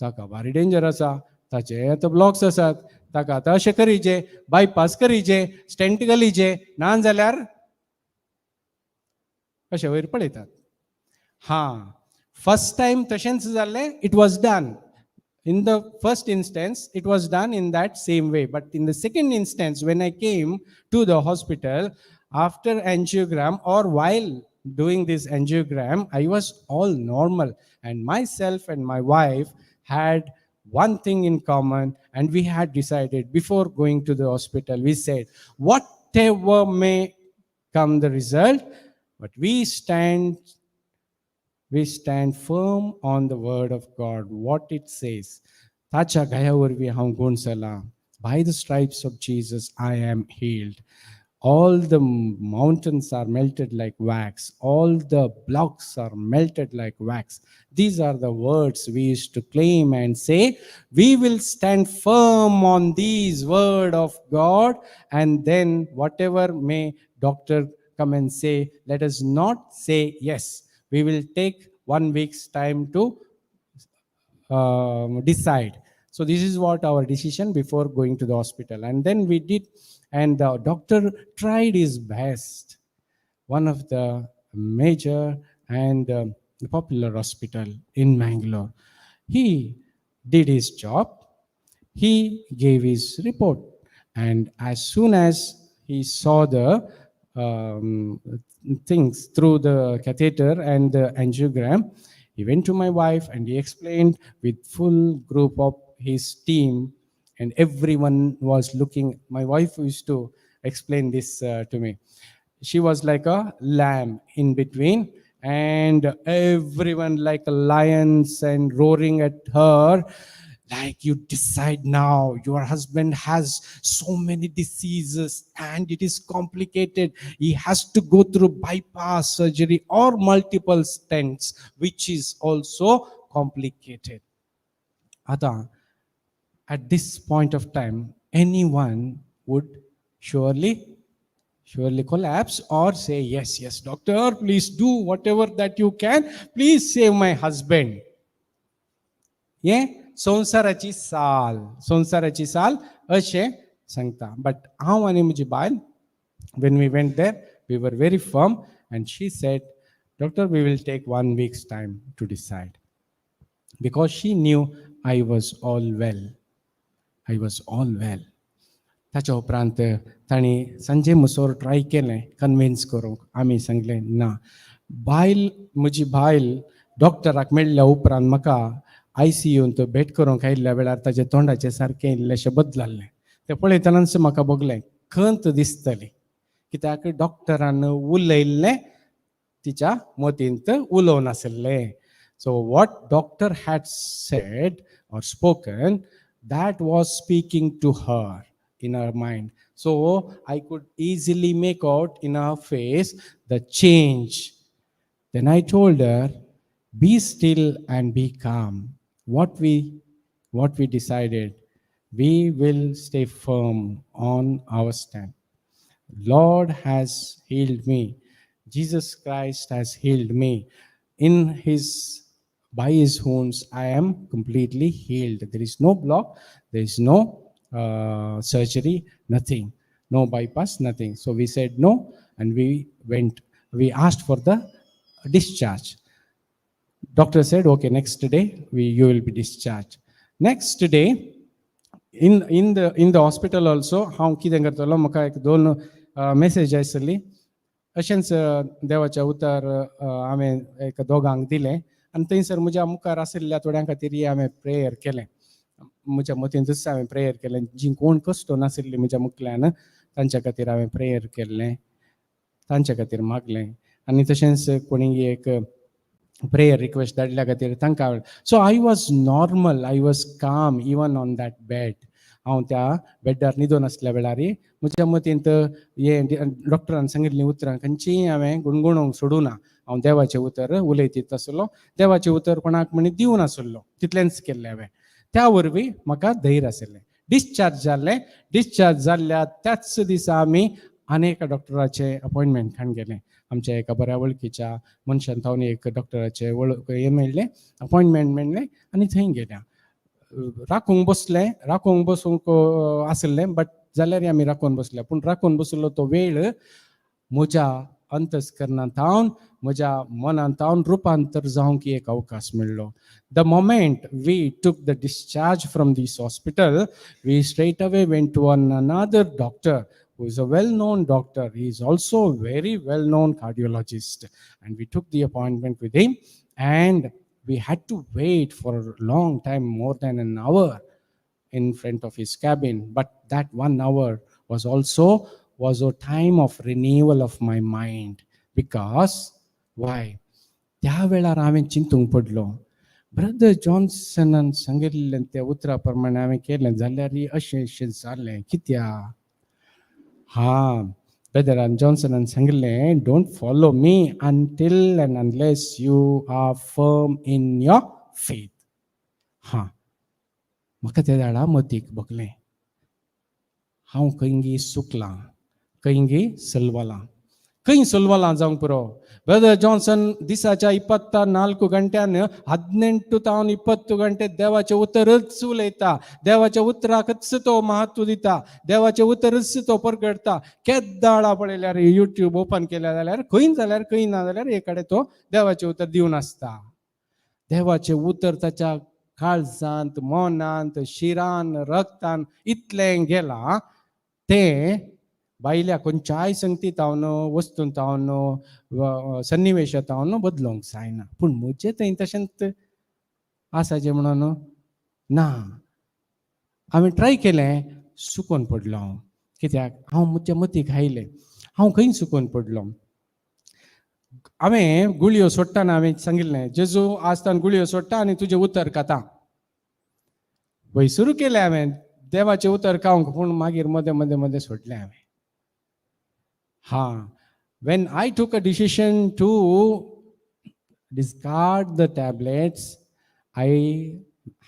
ताका भारी डेंजर आसा, ताचे आतां ब्लॉक्स आसात, ताका आतां अशें करीचें, बायपास करीचें, स्टेंट घालीचें, ना जाल्यार अशें वयर पळयतात. फर्स्ट टायम तशेंच जाल्लें. It was done. In the first instance, it was done in that same way. But in the second instance, when I came to the hospital after angiogram or while doing this angiogram, I was all normal. And myself and my wife had one thing in common, and we had decided before going to the hospital, we said, whatever may come the result, but we stand firm on the word of God, what it says. ताच्या गायावरवी हांव गुंडसला. By the stripes of Jesus, I am healed. All the mountains are melted like wax. All the blocks are melted like wax. These are the words we used to claim and say, we will stand firm on these word of God, and then whatever may doctor come and say, let us not say yes. We will take 1 week's time to decide. So this is what our decision before going to the hospital. And then we did, and the doctor tried his best. One of the major and popular hospital in Mangalore. He did his job. He gave his report. And as soon as he saw the things through the catheter and the angiogram, he went to my wife and he explained with full group of his team, and everyone was looking. My wife used to explain this to me. She was like a lamb in between, and everyone like lions and roaring at her, like, you decide now. Your husband has so many diseases and it is complicated. He has to go through bypass surgery or multiple stents, which is also complicated. Ata, at this point of time, anyone would surely collapse or say, yes, doctor, please do whatever that you can. Please save my husband. Yeah? संसाराची साल अशें सांगता. But हांव आनी म्हजी बायल, when we went there, we were very firm, and she said, doctor, we will take 1 week's time to decide. Because she knew I was all well. ताच्या उपरांत ताणी संजय मुसोर ट्राय केलें कन्विन्स करूंक. आमी सांगलें ना. म्हजी बायल डॉक्टराक मेळ्ळ्या उपरांत म्हाका ICUन तो भेट करूंक आयिल्ल्या वेळार ताचे तोंडाचें सारकें इल्लेशें बदलल्लें. तें पळयतनाच म्हाका बगलें खंत दिसतली, कित्याक डॉक्टरान उलयल्लें तिच्या मतींत उलोव नासलें. So what doctor had said or spoken, that was speaking to her in her mind. So I could easily make out in her face the change. Then I told her, be still and be calm. What we decided, we will stay firm on our stand. Lord has healed me. Jesus Christ has healed me. By his wounds, I am completely healed. There is no block, there is no surgery, nothing, no bypass, nothing. So we said no, and we asked for the discharge. Doctor said, okay, next day you will be discharged. Next day, in the hospital also, हांव कितें करतलो, म्हाका एक 2 message आयसली. अशेंच देवाचें उतर हांवें एक दोगांक दिलें, आनी थंयसर म्हज्या मुखार आशिल्ल्या थोड्यां खातीर हांवें प्रेयर केलें. म्हज्या मतींतच हांवें प्रेयर केलें. जीं कोण कश्ट नाशिल्लीं म्हज्या मुखल्यान, तांच्या खातीर हांवें प्रेयर केल्लें, तांच्या खातीर मागलें. आनी तशेंच कोणी एक prayer request धाडल्या खातीर तांकां. So I was normal, I was calm even on that bed. हांव त्या बेडार न्हिदोन आसल्या वेळार म्हज्या मतींत हे डॉक्टरान सांगिल्लीं उतरां खंयचीय हांवें गुणगुणोवंक सोडूं ना. हांव देवाचें उतर उलयतीत आसलो, देवाचें उतर कोणाक म्हणी दिवं नासलो, तितलेंच केल्लें हांवें. त्या वरवीं म्हाका धैर्य आसलें. डिस्चार्ज जाल्ल्या त्याच दिसा आमी आनी एका डॉक्टराचें अपॉयंटमेंटान गेलें. आमच्या एका बऱ्या वळखीच्या मनशान थावन एक डॉक्टराचें हें मेळ्ळें, अपॉयंटमेंट मेळ्ळें, आनी थंय गेल्या. राखूंक बसूंक आसलें, बट जाल्यार आमी राखून बसल्या. पूण राखून बसलो तो वेळ म्हज्या अंतस्करणांत म्हज्या मनांत रुपांतर जावंक एक अवकाश मेळ्ळो. The moment we took the discharge from this hospital, we straight away went to another doctor who is a well-known doctor. He is also a very well-known cardiologist. And we took the appointment with him, and we had to wait for a long time, more than an hour in front of his cabin. But that 1 hour was a time of renewal of my mind. Because why? त्यावेळार हांवें चिंतूंक पडलो, brother जॉन्सनान सांगिल्लें त्या उतरा प्रमाणे हांवें केलें जाल्यार अशें जालें कित्याक? ब्रदर जॉन्सनान सांगिल्लें, don't follow me until and unless you are firm in your faith. म्हाका त्या झाडा मतीक बगलें, हांव खंयी सुकलां, खंयी सलवलां जावंक पुरो. ಬ್ರದರ್ ಜಾನ್ಸನ್ ದಿಸಾच्या 24 ಗಂಟೆನ 18 ತಾवन 20 ಗಂಟೆ देवाचे उतरच उलयता, देवाच्या उतराकच तो महत्व दिता, देवाचे उतरच तो परगडता. केद्दाळा पळयल्यार यूट्यूब ओपन केल्या जाल्यार खंय ना जाल्यार एकडे तो देवाचे उतर दिवन आसता. देवाचे उतर ताच्या काळजांत, मनांत, शिरान, रक्तान इतलें गेलां तें बायल्या खंयच्याय संगतीत हांव वस्तूंत हांव सन्निवेशांत हांव बदलोंक जायना. पूण म्हजें थंय तशेंच आसाचें म्हणून ना. हांवें ट्राय केलें, सुकोन पडलो हांव. कित्याक? हांव म्हज्या मतीक आयलें हांव खंय सुकोन पडलो. हांवें गुळयो सोडटाना हांवें सांगिल्लें, जेजू आसतना गुळयो सोडटा आनी तुजें उतर खाता. वय सुरू केलें हांवें देवाचें उतर खावंक, पूण मागीर मदें सोडलें हांवें. When I took a decision to discard the tablets, I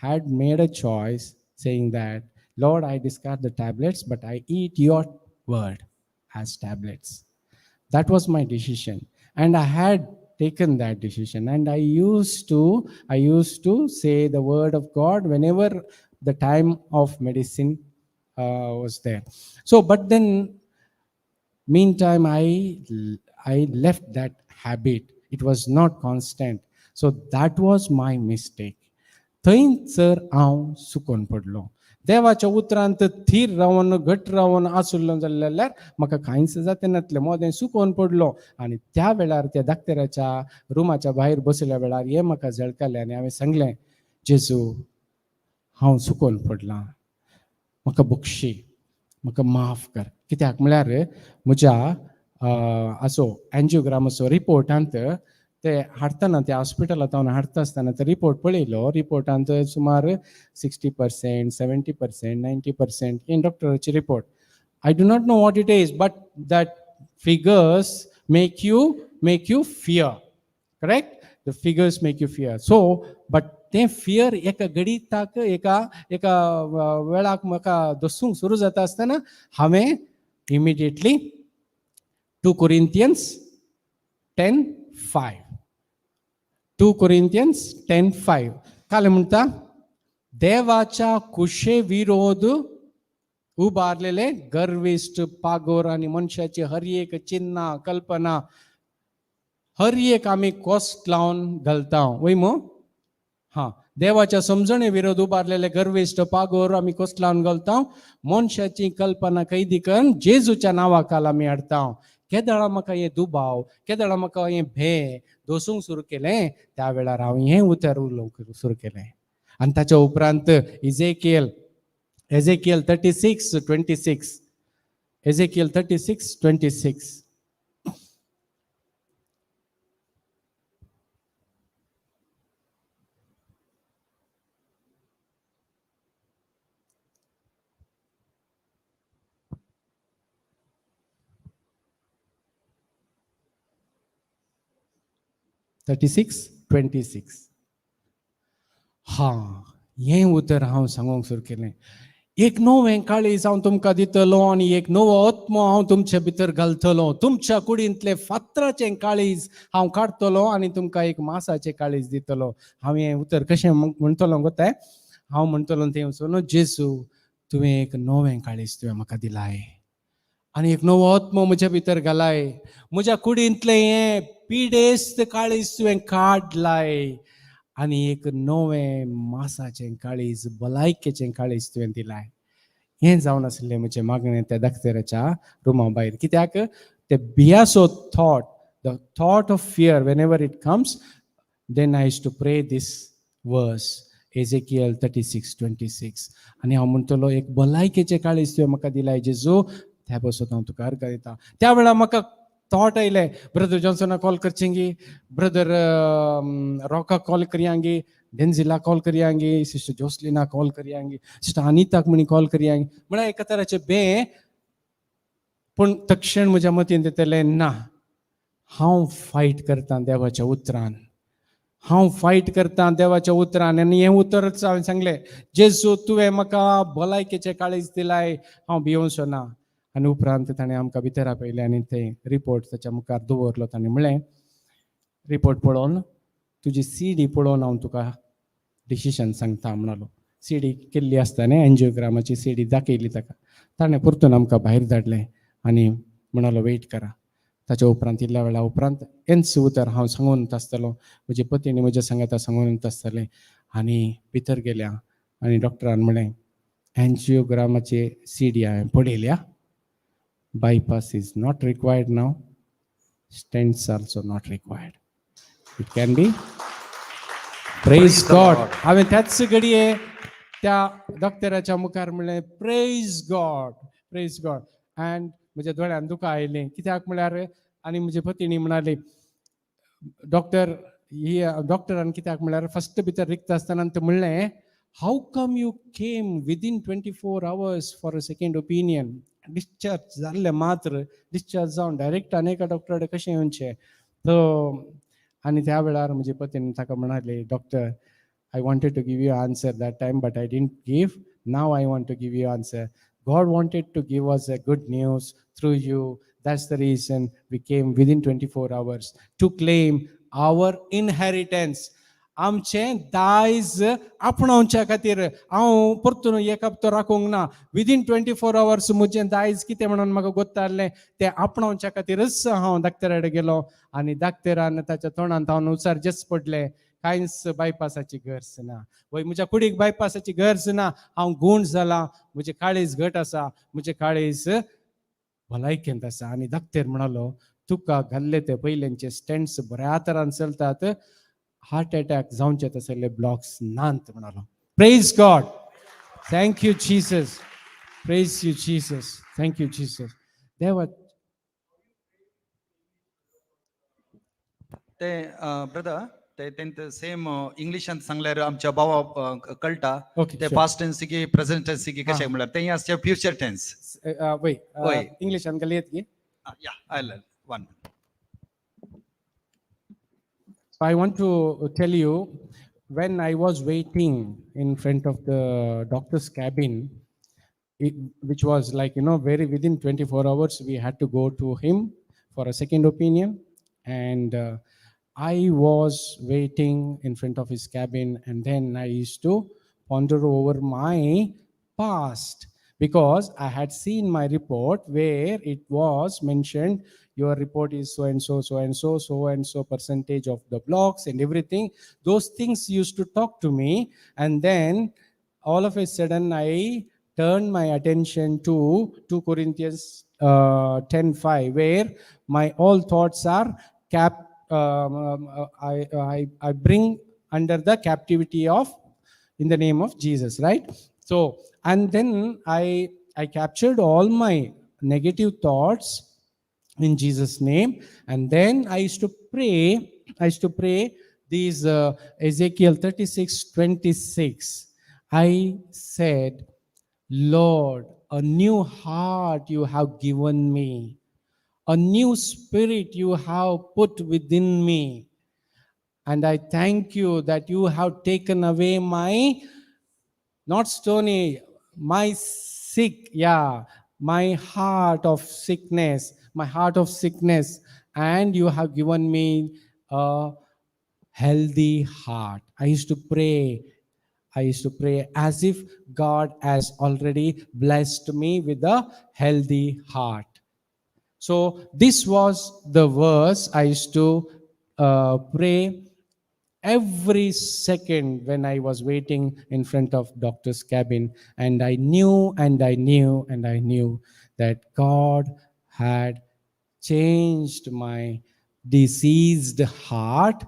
had made a choice saying that, Lord, I discard the tablets, but I eat your word as tablets. That was my decision. And I had taken that decision. And I used to say the word of God whenever the time of medicine was there. So, but then meantime, I left that habit. It was not constant. So that was my mistake. थंयसर हांव सुकोन पडलो. देवाच्या उतरांत their Ravan घट रावन आसुल्लो जाल्यार म्हाका कांयच जाता नासलें. मोदें सुकोन पडलो. आनी त्या वेळार त्या दाक्तराच्या रुमाच्या भायर बसल्या वेळार हें म्हाका झळकलें आनी हांवें सांगलें, जेजू हांव सुकोन पडलां, म्हाका बक्षी, म्हाका माफ कर. कित्याक म्हळ्यार म्हज्या एन्जिओग्रामाचो रिपोर्टांत ते हाडटना त्या हॉस्पिटलांत हांव हाडटा आसतना तो रिपोर्ट पळयलो. रिपोर्टांत सुमार 60%, 70%, 90% इन डॉक्टराची report. I do not know what it is, but that figures make you fear. Correct? The figures make you fear. So but तें फियर एका घडीताक एका वेळाक म्हाका दसूंक सुरू जाता आसतना हांवें इमिडिएटली 2 Corinthians 10:5 2 Corinthians 10:5 काय म्हणता? देवाच्या कुशे विरोध उबारलेले गर्विष्ठ, पागोर आणि मनशाची हर एक चिन्ह, कल्पना हर एक आम्ही कॉस्ट लावून घालता. वय मो देवाच्या समजणे विरोध उबारलेले गर्विष्ठ, पागोर आम्ही कॉस्ट लावून घालता. मनशाची कल्पना कैदी करून जेजूच्या नावाखाल आम्ही हाडता. केदळा म्हाका हे दुबाव, केदळा म्हाका हे भे दोसूंक सुरू केलें, त्या वेळार हांव हें उतर उलोवंक सुरू केलें. आनी ताच्या उपरांत एजेकियल 36:26 एजेकियल 36:26 36:26 हें उतर हांव सांगूंक सुरू केलें. एक नवें काळीज हांव तुमकां दितलो आनी एक नवो आत्मो हांव तुमचे भितर घालतलो. तुमच्या कुडींतले फातराचें काळीज हांव काडटलो आनी तुमकां एक मासाचें काळीज दितलो. हांव हें उतर कशें म्हणटलो गोताय? हांव म्हणटलो तें वचून, जेजू तुवें एक नवें काळीज तुवें म्हाका दिलाय आनी एक नवो आत्मो म्हज्या भितर घालाय. म्हज्या कुडींतलें हें पिडेस्त काळीज तुवें काडलाय आनी एक नवें मासाचें काळीज, भलायकेचें काळीज तुवें दिलाय. हें जावन आसलें म्हजें मागणें त्या दाक्तराच्या रुमा भायर. कित्याक ते भियासो thought, the thought of fear, whenever it comes, then I used to pray this verse, Ezekiel 36:26. आनी हांव म्हणटलो एक भलायकेचे काळीज तुवें म्हाका दिलाय जेजू, त्या बसत हांव तुका अर्घ दिता. त्या वेळार म्हाका थॉट आयले, ब्रदर जॉन्सना कॉल करचेंगी, ब्रदर रॉका कॉल करयांगी, डेन्झिला कॉल करयांगी, सिस्टर जोसलिना कॉल करयांगी, सिस्टर अनिताक म्हणी कॉल करयांगी, म्हळ्यार एका तराचें बे. पूण तक्षण म्हज्या मतीन येतलें, ना, हांव फायट करतां देवाच्या उतरान, हांव फायट करतां देवाच्या उतरान. आनी हें उतरच हांवें सांगलें, जेजू तुवें म्हाका भलायकेचें काळीज दिलाय, हांव भिवूंचो ना. आनी उपरांत ताणें आमकां भितर आपयलें आनी तें रिपोर्ट ताच्या मुखार दवरलो. ताणें म्हणलें, रिपोर्ट पळोवन तुजी CD पळोवन हांव तुका डिसिशन सांगता म्हणलो. CD केल्ली आसता न्ही, एन्जिओग्रामाची CD दाखयली ताका. ताणें परतून आमकां भायर धाडलें आनी म्हणलो वेट करा. ताच्या उपरांत इल्ल्या वेळा उपरांत हेंच उतर हांव सांगून आसतलो, म्हजे पत्नीन म्हज्या सांगाता सांगून आसतलें. आनी भितर गेल्या आनी डॉक्टरान म्हणलें, एन्जिओग्रामाची CD हांवें पळयल्या, bypass is not required now, stents also not required, it can be. Praise God. हांवें त्याच घडये त्या डॉक्टराच्या मुखार म्हणलें, praise God, praise God. And म्हज्या दोळ्यान दुकां आयलीं. कित्याक म्हळ्यार आनी म्हजे पत्नी म्हणाली, डॉक्टर ही डॉक्टरान कित्याक म्हळ्यार फस्ट भितर रिक्त आसतना ते म्हणलें, how come you came within 24 hours for a second opinion. Discharge जाल्ले मात्र, डिस्चार्ज जावन डायरेक्ट आनी एका डॉक्टरा कडेन कशें येवचें. तो आनी त्या वेळार म्हजे पत्नीन ताका म्हणाली, doctor, I wanted to give you an answer that time, but I didn't give. Now I want to give you an answer. God wanted to give us a good news through you. That's the reason we came within 24 hours to claim our inheritance. आमचें दायज आपणावच्या खातीर हांव परतून एक हप्तो राखूंक ना. Within 24 hours म्हजें दायज कितें म्हणून म्हाका गोत्तालें तें आपणावच्या खातीरच हांव डाक्टरा कडेन गेलो. आनी डाक्टरान ताच्या तोंडांत हांव नुसार जस्ट पडलें, कांयच बायपासाची गरज ना, वय म्हज्या कुडीक बायपासाची गरज ना, हांव गूण जाला, म्हजें काळीज घट आसा, म्हजें काळीज भलायकेंत आसा. आनी डाक्टर म्हणालो, तुका घाल्ले ते पयलेंचे स्टेंट्स बऱ्या तरान चलतात, हार्ट अटॅक जावचे तसले ब्लॉक्स नात म्हणालो. Praise God, thank you Jesus, praise you Jesus, thank you Jesus. देवा ते ब्रदर ते तेंत सेम इंग्लिशान सांगल्यार आमच्या भावा कळटा. Okay, ते sure. पास्ट टेन्स की प्रेझेंट टेन्स की कशें म्हळ्यार तें आसचें फ्युचर टेन्स. वय वय. इंग्लिशान घालयत की. या oil one. I want to tell you, when I was waiting in front of the doctor's cabin, which was like, very within 24 hours, we had to go to him for a second opinion. And I was waiting in front of his cabin, and then I used to ponder over my past, because I had seen my report where it was mentioned, your report is so and so, so and so, so and so percentage of the blocks and everything. Those things used to talk to me. And then all of a sudden I turned my attention to 2 Corinthians 10:5, where my all thoughts are I bring under the captivity of, in the name of Jesus, right? So, and then I captured all my negative thoughts in Jesus' name. And then I used to pray these Ezekiel 36:26. I said, Lord, a new heart you have given me, a new spirit you have put within me. And I thank you that you have taken away my, not stony, my sick, my heart of sickness, and you have given me a healthy heart. I used to pray as if God has already blessed me with a healthy heart. So this was the verse I used to pray every second when I was waiting in front of doctor's cabin. And I knew that God had changed my diseased heart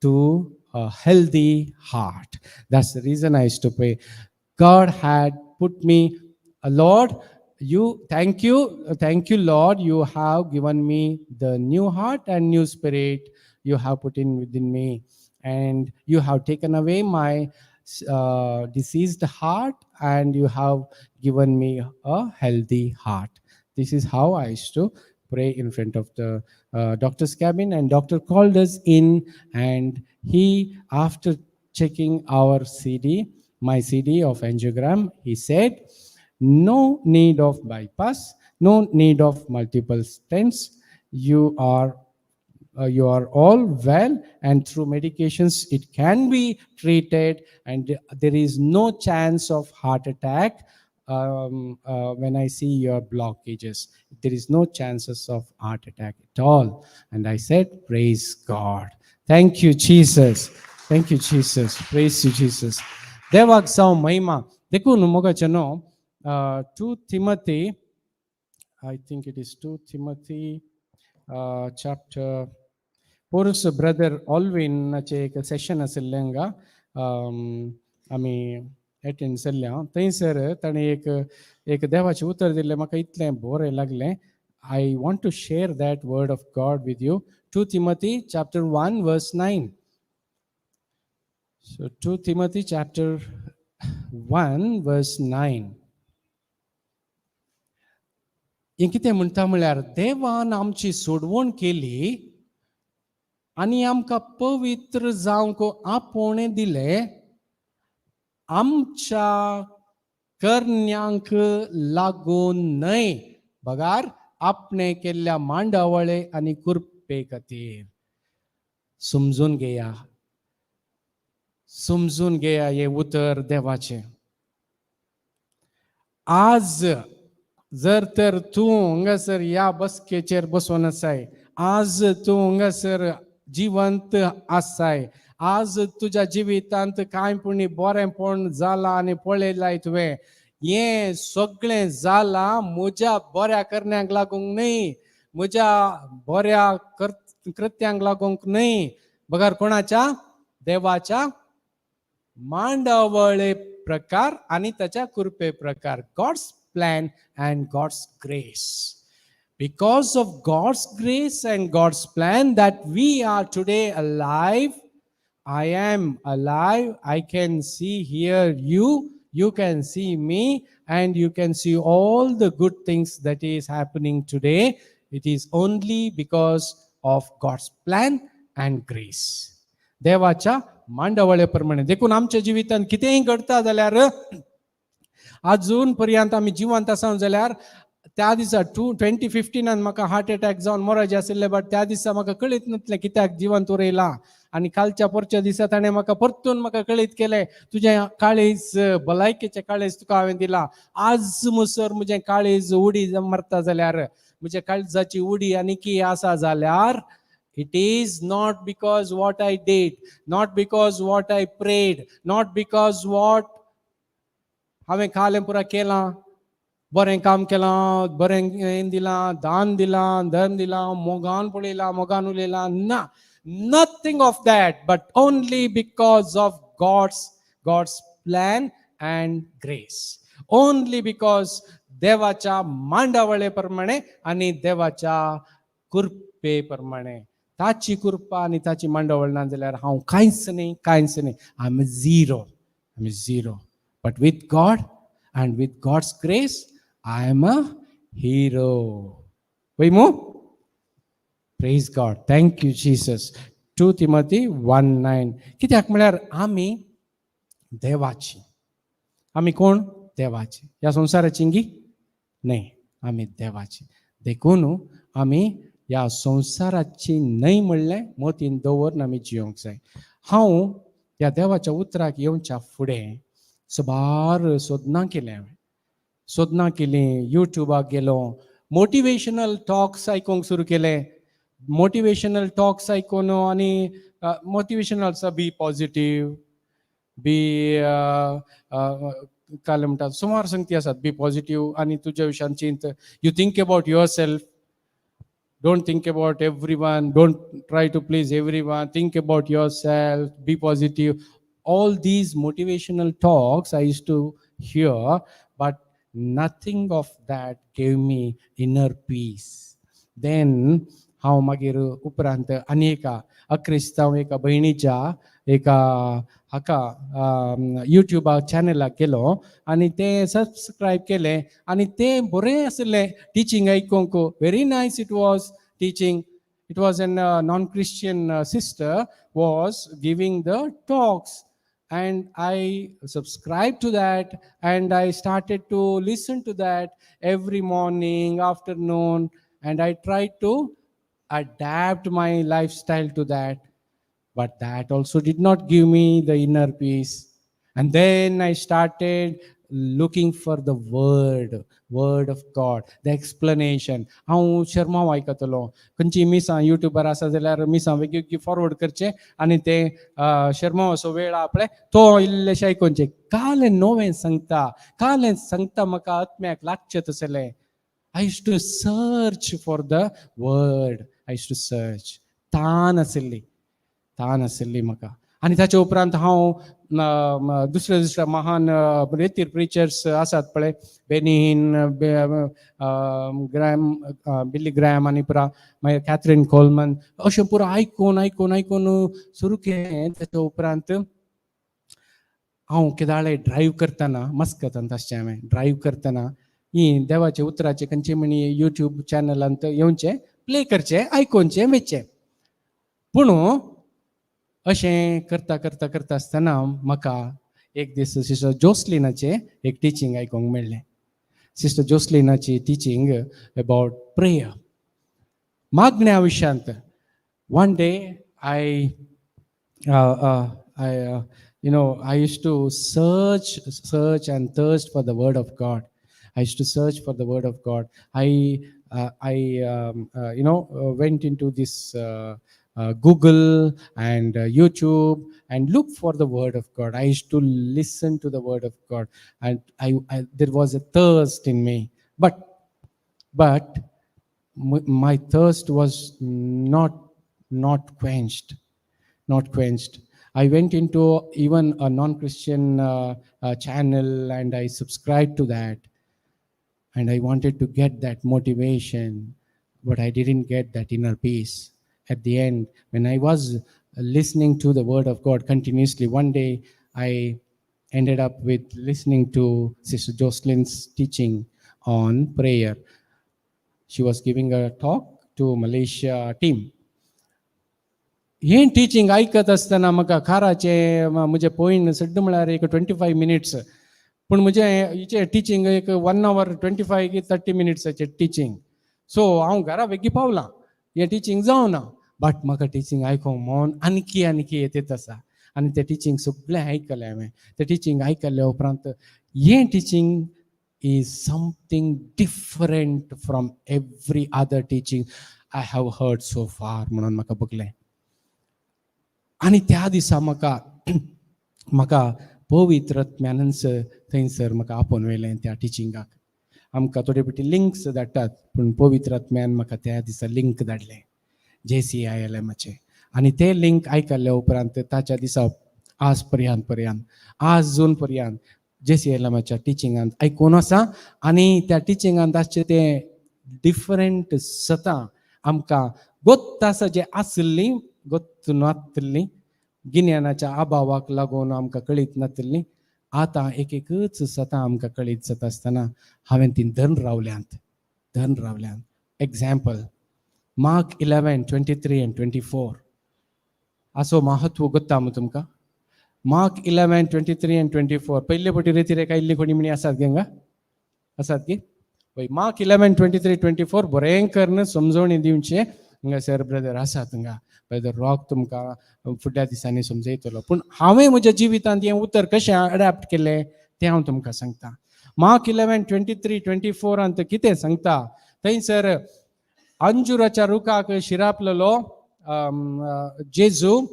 to a healthy heart. That's the reason I used to pray. God had put me, Lord, thank you, Lord, you have given me the new heart and new spirit you have put in within me, and you have taken away my diseased heart, and you have given me a healthy heart. This is how I used to pray in front of the doctor's cabin, and doctor called us in, and he, after checking our CD, my CD of angiogram, he said, no need of bypass, no need of multiple stents. You are all well, and through medications it can be treated, and there is no chance of heart attack. When I see your blockages, there is no chances of heart attack at all. And I said, praise God. Thank you, Jesus. Thank you, Jesus. Praise you, Jesus. Devak sao mahima. Dekhu numoga chano 2 Timothy, I think it is 2 Timothy chapter. पोरुस brother ऑल्विनचे एक session आशिल्लेंगा आमी attend जाल्ल्या थंयसर ताणें एक देवाचें उतर दिल्लें. म्हाका इतलें बरें लागलें. I want to share that word of God with you. 2 Timothy chapter 1 verse 9. So 2 Timothy chapter 1 verse 9. हें कितें म्हणटा म्हळ्यार देवान आमची सोडवण केली आनी आमकां पवित्र जावंक आपोवणे दिले आमच्या करण्यांक लागून न्हय, बगार आपणे केल्ल्या मांडावळे आनी कृपे खातीर. समजून घेया हे उतर देवाचें. आज जर तर तूं हांगासर ह्या बसकेचेर बसून आसाय, आज तूं हांगासर जिवंत आसाय, आज तुज्या जिवितांत कांयपणी बरेंपण जालां आनी पळयलाय तुवें, हें सगळें जालां म्हज्या बऱ्या करण्यांक लागूंक न्हय, म्हज्या बऱ्या कृत्यांक लागूंक न्हय, बगार कोणाच्या? देवाच्या मांडावळे प्रकार आनी ताच्या कृपे प्रकार. God's plan and God's grace. Because of God's grace and God's plan that we are today alive. I am alive. I can see, hear you. You can see me, and you can see all the good things that is happening today. It is only because of God's plan and grace. देवाच्या मांडावळे प्रमाणे. देखून आमच्या जिवितांत कितेंय घडता जाल्यार अजून पर्यंत आमी जिवंत आसा जाल्यार त्या दिसा 2015 म्हाका हार्ट अटॅक जावन मरचे आशिल्ले, बट त्या दिसा म्हाका कळीत नासलें कित्याक जिवंत उरयलां. आनी कालच्या परच्या दिसा ताणें म्हाका परतून म्हाका कळीत केलें, तुजें काळीज, भलायकेचें काळीज तुका हांवें दिलां. आज मुसर म्हजें काळीज उडी मारता जाल्यार, म्हज्या काळजाची उडी आनीकी आसा जाल्यार, it is not because what I did, not because what I prayed, not because what हांवें खालें पुरा केलां, बरें काम केलां, बरें दिलां, दान दिलां, धर्म दिलां, मोगान पळयलां, मोगान उलयलां, ना, nothing of that, but only because of God's plan and grace. Only because देवाच्या मांडावळे प्रमाणे आणि देवाच्या कृपे प्रमाणे. ताची कृपा आनी ताची मांडावळ ना जाल्यार हांव कांयच न्ही. I am zero. But with God and with God's grace, I am a hero. Wait more? Praise God. Thank you, Jesus. 2 Timothy 1:9. कित्याक म्हळ्यार आमी देवाची. आमी कोण? देवाची. ह्या संवसाराची गी? न्हय, आमी देवाची. देखून आमी ह्या संवसाराची न्हय म्हणलें मोतीन दवरून आमी जियोंक जाय. हांव ह्या देवाच्या उतराक येवच्या फुडें सबार सोदनां केलीं, युट्यूबाक गेलो, मोटिवेशनल टॉक्स आयकूंक सुरू केले. मोटिवेशनल टॉक्स आयकून आनी मोटिवेशनल आसा, बी पॉझिटिव्ह, बी काय म्हणटात सुमार संगती आसात, बी पॉझिटिव्ह आनी तुज्या विशयान चिंत, you think about yourself, Don't think about everyone, don't try to please everyone, think about yourself, be positive. All these motivational talks I used to hear, but nothing of that gave me inner peace. Then हांव मागीर उपरांत आनी एका अक्रिस्तांव एका भयणीच्या एका हाका युट्यूबा चॅनलाक गेलो आनी तें सबस्क्रायब केलें आनी तें बरें आसलें टिचींग आयकूंक. Very nice it was teaching. It was an non-Christian sister was giving the talks, and I subscribed to that, and I started to listen to that every morning, afternoon, and I tried to adapt my lifestyle to that. But that also did not give me the inner peace. And then I started looking for the word of God, the explanation. हांव शर्मा आयकतलो खंयची मिसां YouTuber आसा जाल्यार मिसां वेगळी forward करचे आनी ते शर्मा असो वेळ आपले तो इल्लेशें आयकोनचे. कालें नोवें सांगता म्हाका आत्म्याक लागचें तसलें. I used to search for the word. I used to search. तान आशिल्ली म्हाका. आनी ताचे उपरांत हांव दुसऱ्या महान रेतीर प्रिचर्स आसात पळय, बेनीन, ग्रॅम, बिली ग्रॅम आनी पुरा मागीर कॅथरीन कोलमन, अशें पुरो आयकून सुरू केलें. ताचे उपरांत हांव केदाळे ड्रायव्ह करतना मस्कतांत आसचें हांवें ड्रायव्ह करतना ही देवाचे उतराचे खंयचे म्हणी युट्यूब चॅनलांत येवचे, प्ले करचे, आयकोनचे, वेचचे. पूण अशें करता आसतना म्हाका एक दीस सिस्टर जोसलिनाचे एक टिचींग आयकोंक मेळ्ळें. सिस्टर जोसलिनाची टिचींग अबावट प्रेयर, मागण्या विशयांत. One day I used to search and thirst for the word of God. I used to search for the word of God. I went into this Google and YouTube and look for the word of God. I used to listen to the word of God, and there was a thirst in me, but my thirst was not quenched. I went into even a non-Christian channel, and I subscribed to that, and I wanted to get that motivation, but I didn't get that inner peace. At the end, when I was listening to the word of God continuously, one day I ended up with listening to Sister Jocelyn's teaching on prayer. She was giving a talk to Malaysia team. हें teaching आयकत आसतना म्हाका खाराचे म्हजे point सड्ड म्हळ्यार एक 25 minutes, पूण म्हजें हिचें teaching एक 1 hour 25 की 30 मिनिट्साचें टिचींग. सो हांव घरा बेगी पावलां, हें टिचींग जावना, बट म्हाका टिचींग आयकोंक मन आनकी येत आसा. आनी तें टिचींग सगळें आयकलें हांवें. तें टिचींग आयकल्या उपरांत हें teaching is something different from every other teaching I have heard so far म्हणून म्हाका बगलें. आनी त्या दिसा म्हाका पवित्र आत्म्यान थंयसर म्हाका आपोवन व्हेलें त्या टिचिंगाक. आमकां थोडे फावटी लिंक्स धाडटात, पूण पवित्र आत्म्यान म्हाका त्या दिसा लिंक धाडलें JCILMचे. आनी तें लिंक आयकल्ल्या उपरांत ताच्या दिसा आज जून पर्यंत JCILMच्या टिचिंगांत आयकून आसा. आनी त्या टिचिंगांत आसचे ते डिफरंट सतां आमकां गोत्त आसा जे आसली गोत्त नासली, गिन्यानाच्या अभावाक लागून आमकां कळीत नासली. आतां एकच सतां आमकां कळीत जाता आसतना हांवें ती धन रावल्यान. Example, Mark 11:23 and 24. असो महत्व गोत्ता तुमकां? Mark 11:23 and 24. पयले फावटी रेतीर आयिल्ली कोणी म्हणी आसात गेंगा? आसात की? पळय, Mark 11:23-24 बरें करून समजोवणी दिवचे हांगासर ब्रदर आसात हांगा. ब्रदर रॉक तुमकां फुडल्या दिसांनी समजयतलो. पूण हांवें म्हज्या जिवितांत हें उतर कशें अडॅप्ट केलें तें हांव तुमकां सांगता. Mark 11:23-24 कितें सांगता? थंयसर अंजुराच्या रुखाक शिरापलेलो जेजू,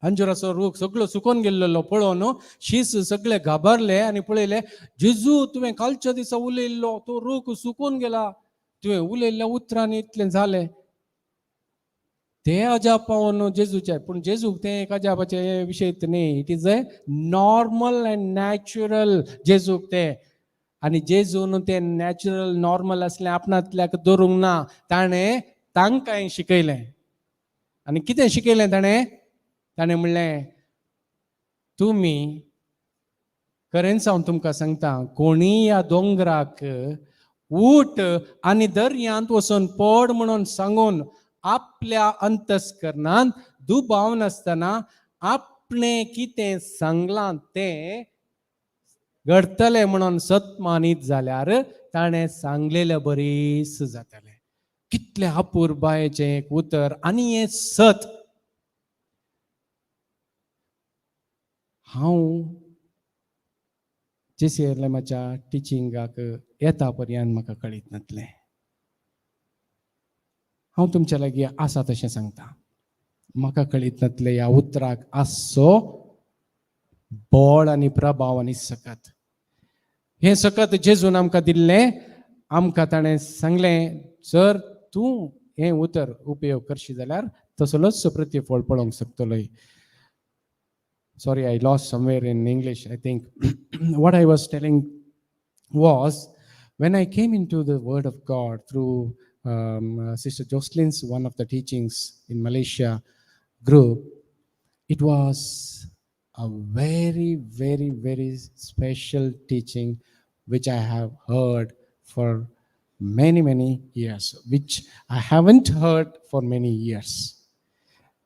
अंजुराचो रूख सगळो सुकोवन गेल्लो पळोवन शीस सगळे घाबरले आनी पळयले, जेजू तुवें कालच्या दिसा उलयल्लो तो रूख सुकून गेला, तुवें उलयल्ल्या उतरांनी इतलें जालें. ते अजाप पावोन जेजूचे, पूण जेजूक ते एक अजापाचे विशय न्ही. It is a normal and natural जेजूक ते. आनी जेजून ते नॅचरल नॉर्मल असलें आपणातल्याक दवरूंक ना. ताणें तांकांय शिकयलें. आनी कितें शिकयलें ताणें म्हणलें, तुमी खरेंच हांव तुमकां सांगता, कोणीय ह्या दोंगराक उठ आनी दर्यांत वचून पड म्हणून सांगून आपल्या अंतस्करणांत दुबाव नासतना आपणें कितें सांगलां तें घडतलें म्हणून सत मानीत जाल्यार ताणें सांगलेलें बरीच जातलें. कितलें अपुर्बायेचें एक उतर आनी हें सत. हांव JCILMच्या टिचिंगाक येता पर्यंत म्हाका कळीत नासलें. हांव तुमच्या लागीं आसा तशें सांगता. म्हाका कळीत नासलें ह्या उतराक आसचो बळ आनी प्रभाव आनी सकत. हें सकत जेजून आमकां दिल्लें. आमकां ताणें सांगलें, जर तूं हें उतर उपयोग करशी जाल्यार तसलोच प्रतिफळ पळोवंक शकतलो. Sorry, I lost somewhere in English, I think. What I was telling was, when I came into the Word of God through Sister Jocelyn's one of the teachings in Malaysia group, it was a very, very, very special teaching which I have heard for many, many years, which I haven't heard for many years.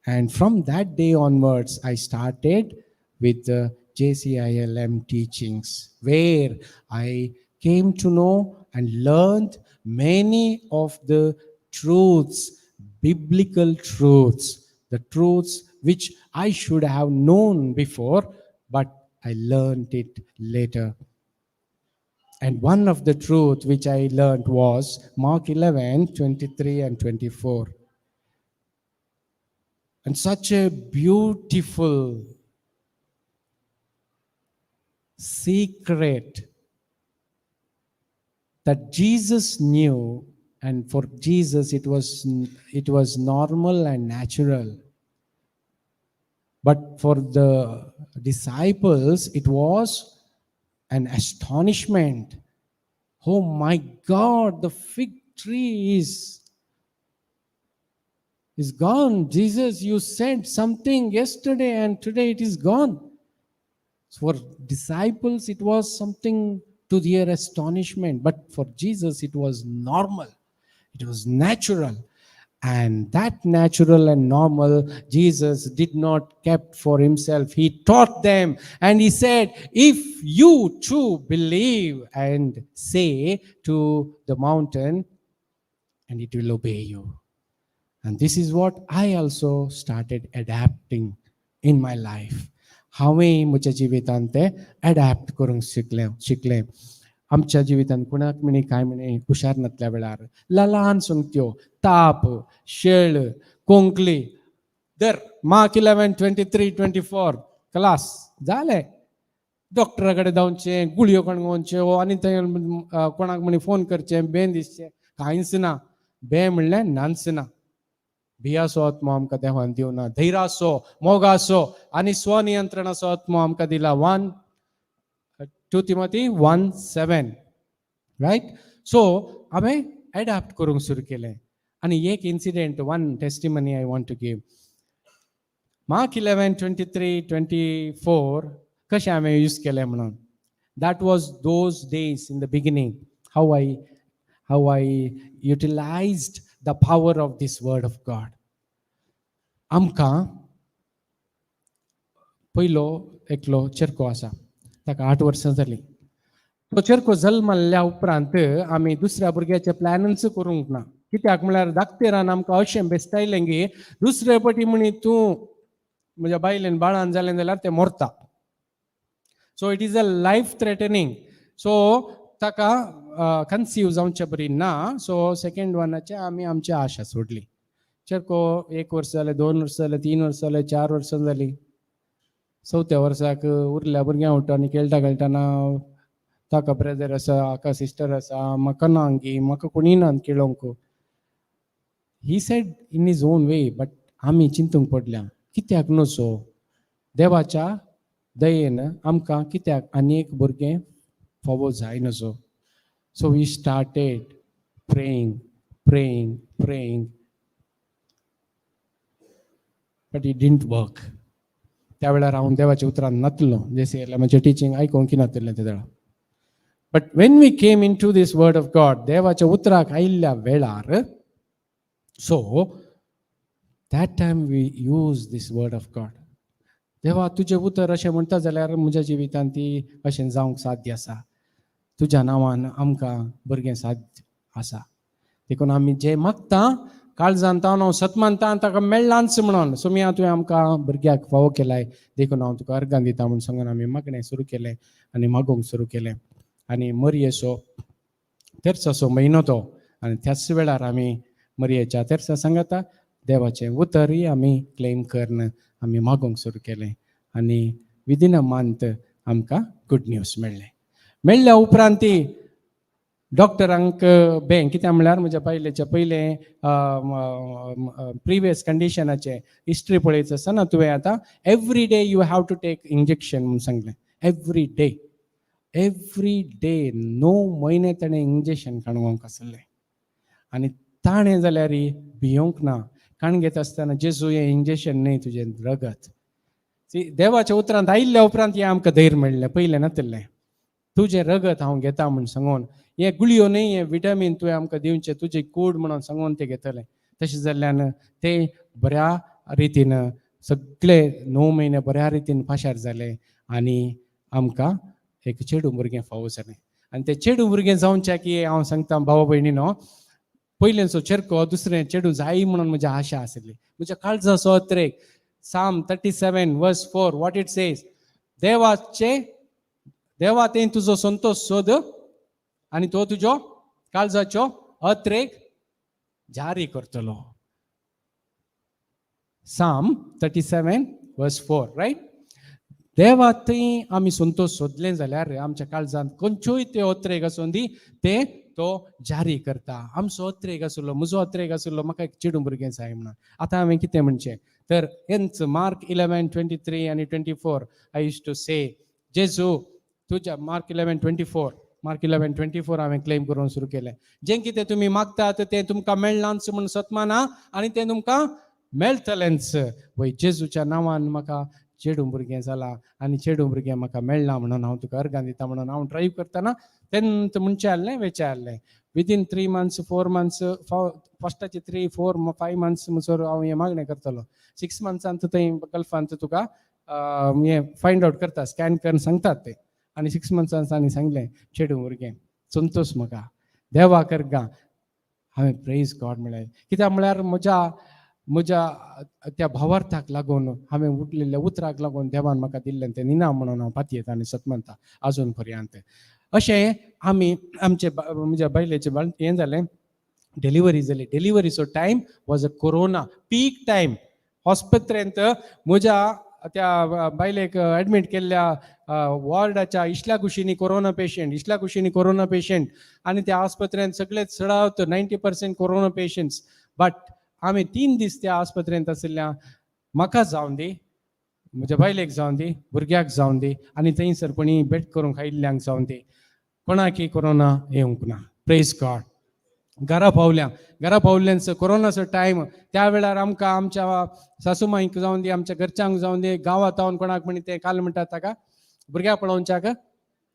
And from that day onwards, I started with the JCILM teachings, where I came to know and learned many of the truths, biblical truths, the truths which I should have known before, but I learned it later. And one of the truths which I learned was Mark 11:23 and 24. And such a beautiful secret that Jesus knew, and for Jesus it was normal and natural. But for the disciples it was an astonishment. Oh my God, the fig tree is gone. Jesus, you said something yesterday and today it is gone. For disciples it was something to their astonishment, but for Jesus it was normal, it was natural. And that natural and normal Jesus did not keep for himself. He taught them, and he said, if you too believe and say to the mountain, and it will obey you. And this is what I also started adapting in my life. हांवें म्हज्या जिवितांत ते adapt करूंक शिकलें. आमच्या जिवितांत कोणाक म्हणी कांय म्हणी हुशार नासल्या वेळार ल्हान संगत्यो, ताप, शेळ, कोंकली, दर Mark 11:23-24 क्लास जालें. डॉक्टरा कडेन धांवचें, गुळयो कणगोवच्यो, आनी थंय कोणाक म्हणी फोन करचें, बेन दिसचें, कांयच ना. बे म्हणलें नांच ना. भियासो आत्मो आमकां देवान दिवना. धैर्यासो, मोगासो आनी स्वनियंत्रणाचो आत्मो आमकां दिला. 2 Timothy 1:7, रायट. सो हांवें एडॅप्ट करूंक सुरू केलें. आनी एक incident, one testimony I want to give. Mark 11:23-24 कशें हांवें यूज केलें म्हणून. That was those days in the beginning, how I utilized the power of this word of God. आमकां पयलो एकलो चेरको आसा, ताका 8 वर्सां जालीं. तो चेरको जल्मल्या उपरांत आमी दुसऱ्या भुरग्याचे प्लॅनच करूंक ना. कित्याक म्हळ्यार धाकटेरान आमकां अशें बेस्तायलें की दुसरे पटी म्हणी तूं म्हज्या बायलेन बाळान जालें जाल्यार तें मरता. So it is a life threatening. So ताका कन्सीव जावचें बरी ना. सो सेकंड वनाचे आमी आमची आशा सोडली. चेरको 1 वर्स जालें, 2 वर्स जालें, 3 वर्स जालें, 4 वर्सां जालीं. 4थ्या वर्साक उरल्या भुरग्यां उठोन खेळटा खेळटाना ताका ब्रदर आसा हाका सिस्टर आसा म्हाका नांगी म्हाका कोणी ना केळोंक. He said in his own way, but आमी चिंतूंक पडल्या कित्याक नसो देवाच्या दयेन आमकां कित्याक आनी एक भुरगें फोवो जाय नसो. So we started praying, praying, praying, but it didn't work. त्या वेळार हांव देवाच्या उतरान नातलो JCILM टिचींग आयकोंक नातलें त्या वेळार. But when we came into this word of God, देवाच्या उतराक आयिल्ल्या वेळार, so that time we use this word of God. देवा तुजें उतर अशें म्हणटा जाल्यार म्हज्या जिवितांत ती अशें जावंक साध्य आसा. तुज्या नांवान आमकां भुरगें साध्य आसा. देखून आमी जें मागता काळजांत हांव सत मानता ताका मेळ्ळांच म्हणून. सुमया तुवें आमकां भुरग्याक फावो केलाय, देखून हांव तुका अर्गां दिता म्हणून सांगून आमी मागणें सुरू केलें आनी मागोवंक सुरू केलें. आनी मरयेचो तेरसाचो म्हयनो तो, आनी त्याच वेळार आमी मरयेच्या तेरसा सांगाता देवाचें उतरय आमी क्लेम करन आमी मागोवंक सुरू केलें. आनी विदीन अ मंथ आमकां गूड न्यूज मेळ्ळें. मेळ्ळ्या उपरांत ती डॉक्टरांक बँक कित्याक म्हळ्यार म्हज्या बायलेचें पयलें प्रिवियस कंडिशनाचें हिस्ट्री पळयत आसतना तुवें आतां every day you have to take injection म्हणून सांगलें. एवरी डे 9 म्हयने ताणें इंजेक्शन काणकोंक आसलें. आनी ताणें जाल्यार भियोंक ना. काण घेता आसतना जेजू हें इंजेक्शन न्हय तुजें रगत. देवाच्या उतरांत आयिल्ल्या उपरांत हें आमकां धैर्य मेळ्ळें. पयलें नातलें तुजें रगत हांव घेता म्हूण सांगून, हे गुळयो न्हय हे विटामीन तुवें आमकां दिवचें तुजें कूड म्हणून सांगून ते घेतलें. तशें जाल्ल्यान ते बऱ्या रितीन सगळे 9 म्हयने बऱ्या रितीन पाशार जाले आनी आमकां एक चेडूं भुरगें फावो जालें. आनी तें चेडूं भुरगें जावच्या की हांव सांगता भावा भयणीनो, पयलेचो चेडको दुसरें चेडूं जाय म्हणून म्हजी आशा आसली. म्हज्या काळजाचो अत्रेक Psalm 37 verse 4 what it says, देवा तें तुजो संतोष सोद आनी तो तुजो काळजाचो अत्रेक जारी करतलो. Psalm 37 verse 4 right. देवा थंय आमी संतोष सोदलें जाल्यार आमच्या काळजांत खंयच्योय ते अत्रेक आसूं दी ते तो जारी करता. आमचो अत्रेक आसलो, म्हजो अत्रेक आसलो म्हाका एक चेडूं भुरगें जाय म्हणून. आतां हांवें कितें म्हणचें तर हेंच मार्क 11:23 आनी 24 आय यूज टू से जेजू तुज्या मार्क 11:24 हांवें क्लेम करूंक सुरू केलें. जें कितें तुमी मागतात तें तुमकां मेळ्ळांच म्हणून सतमाना आनी तें तुमकां मेळटलेंच. वय जेजूच्या नांवान म्हाका चेडूं भुरगें जालां आनी चेडूं भुरगें म्हाका मेळ्ळां म्हणून हांव तुका अर्गां दिता म्हणून हांव ड्रायव्ह करतना तेन्ना म्हणचें विचारलें. विदीन 3 months 4 months फस्टाचे 3 4 5 months म्हणसर हांव हें मागणें करतलो. 6 months थंय गल्फांत तुका हें फायंड आवट करता, स्कॅन करून सांगतात ते. आनी 6 months आनी सांगलें चेडूं भुरगें संतोष म्हाका देवा करगा. हांवें प्रेज गॉड म्हळें. कित्याक म्हळ्यार म्हज्या त्या भावार्थाक लागून हांवें उठलेल्या उतराक लागून देवान म्हाका दिल्लें तें इनाम म्हणून हांव पातयेता आनी सतमनता आजून पर्यंत. अशें आमी म्हज्या बायलेचें हें जालें, डिलिव्हरी जाली. डिलिव्हरीचो time was a corona peak time. हॉस्पिटलांत म्हज्या त्या बायलेक एडमीट केल्ल्या वॉर्डाच्या इश्ल्या कुशींनी कोरोना पेशंट आनी त्या आस्पत्र्यांत सगळेच सडावत 90% कोरोना पेशंट्स. बट आमी 3 दीस त्या आस्पत्रेंत आशिल्ल्या म्हाका जावन दी, म्हज्या बायलेक जावन दी, भुरग्याक जावन दी आनी थंयसर कोणी बेट करूंक आयिल्ल्यांक जावन दी. कोणाकी कोरोना येवंक ना. Praise God. घरा पावल्यांचो कोरोनाचो टायम त्या वेळार आमकां आमच्या सासूमाईक जावन दी, आमच्या घरच्यांक जावन दी, गांवांत हांव कोणाक म्हणी तें काल म्हणटात ताका भुरग्याक पळोवच्याक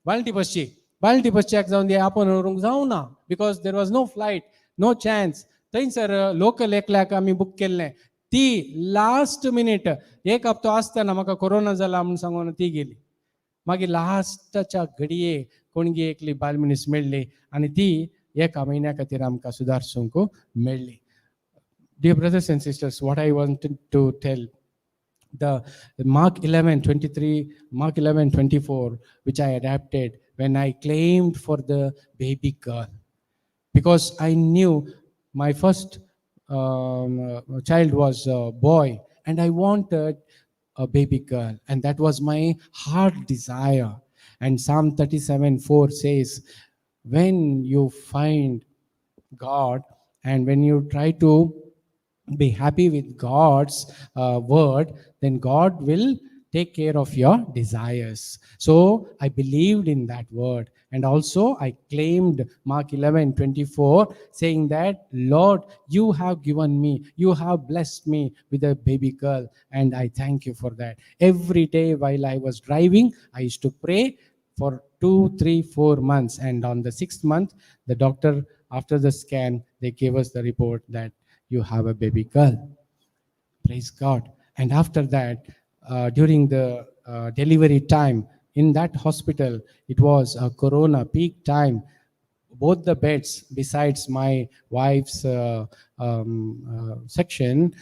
बाल्टी बसच्याक जावन दी आपण व्हरूंक जावं ना. Because there was no flight, no chance. थंयसर लोकल एकल्याक आमी बूक केल्लें. ती लास्ट मिनीट 1 हप्तो आसतना म्हाका कोरोना जाला म्हूण सांगून ती गेली. मागीर लास्टाच्या घडये कोणगी एकली बायल मनीस मेळ्ळी आनी ती 1 म्हयन्या खातीर आमकां सुदारसूंक मेळ्ळी. Dear brothers and sisters, what I wanted to tell, the Mark 11:23, Mark 11:24, which I adapted when I claimed for the baby girl, because I knew my first child was a boy and I wanted a baby girl, and that was my heart desire. And Psalm 37:4 says, when you find God and when you try to be happy with God's word, then God will take care of your desires. So I believed in that word. And also I claimed Mark 11:24, saying that, Lord, you have given me, you have blessed me with a baby girl, and I thank you for that. Every day while I was driving, I used to pray for 2, 3, 4 months. And on the 6th month, the doctor, after the scan, they gave us the report that you have a baby girl. Praise God. And after that, during the delivery time in that hospital, it was a corona peak time. Both the beds, besides my wife's section,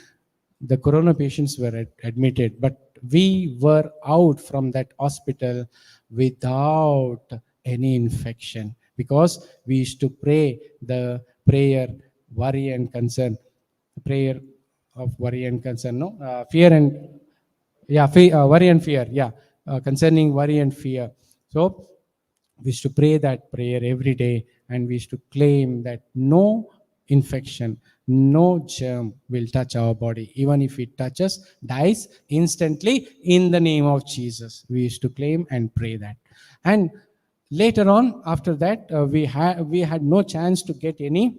the corona patients were admitted, but we were out from that hospital without any infection, because we used to pray the prayer, worry and concern, prayer of worry and concern, no, fear and, yeah, worry and fear, yeah, concerning worry and fear. So we used to pray that prayer every day, and we used to claim that no infection, no germ will touch our body. Even if it touches, dies instantly in the name of Jesus. We used to claim and pray that. And later on, after that, we had no chance to get any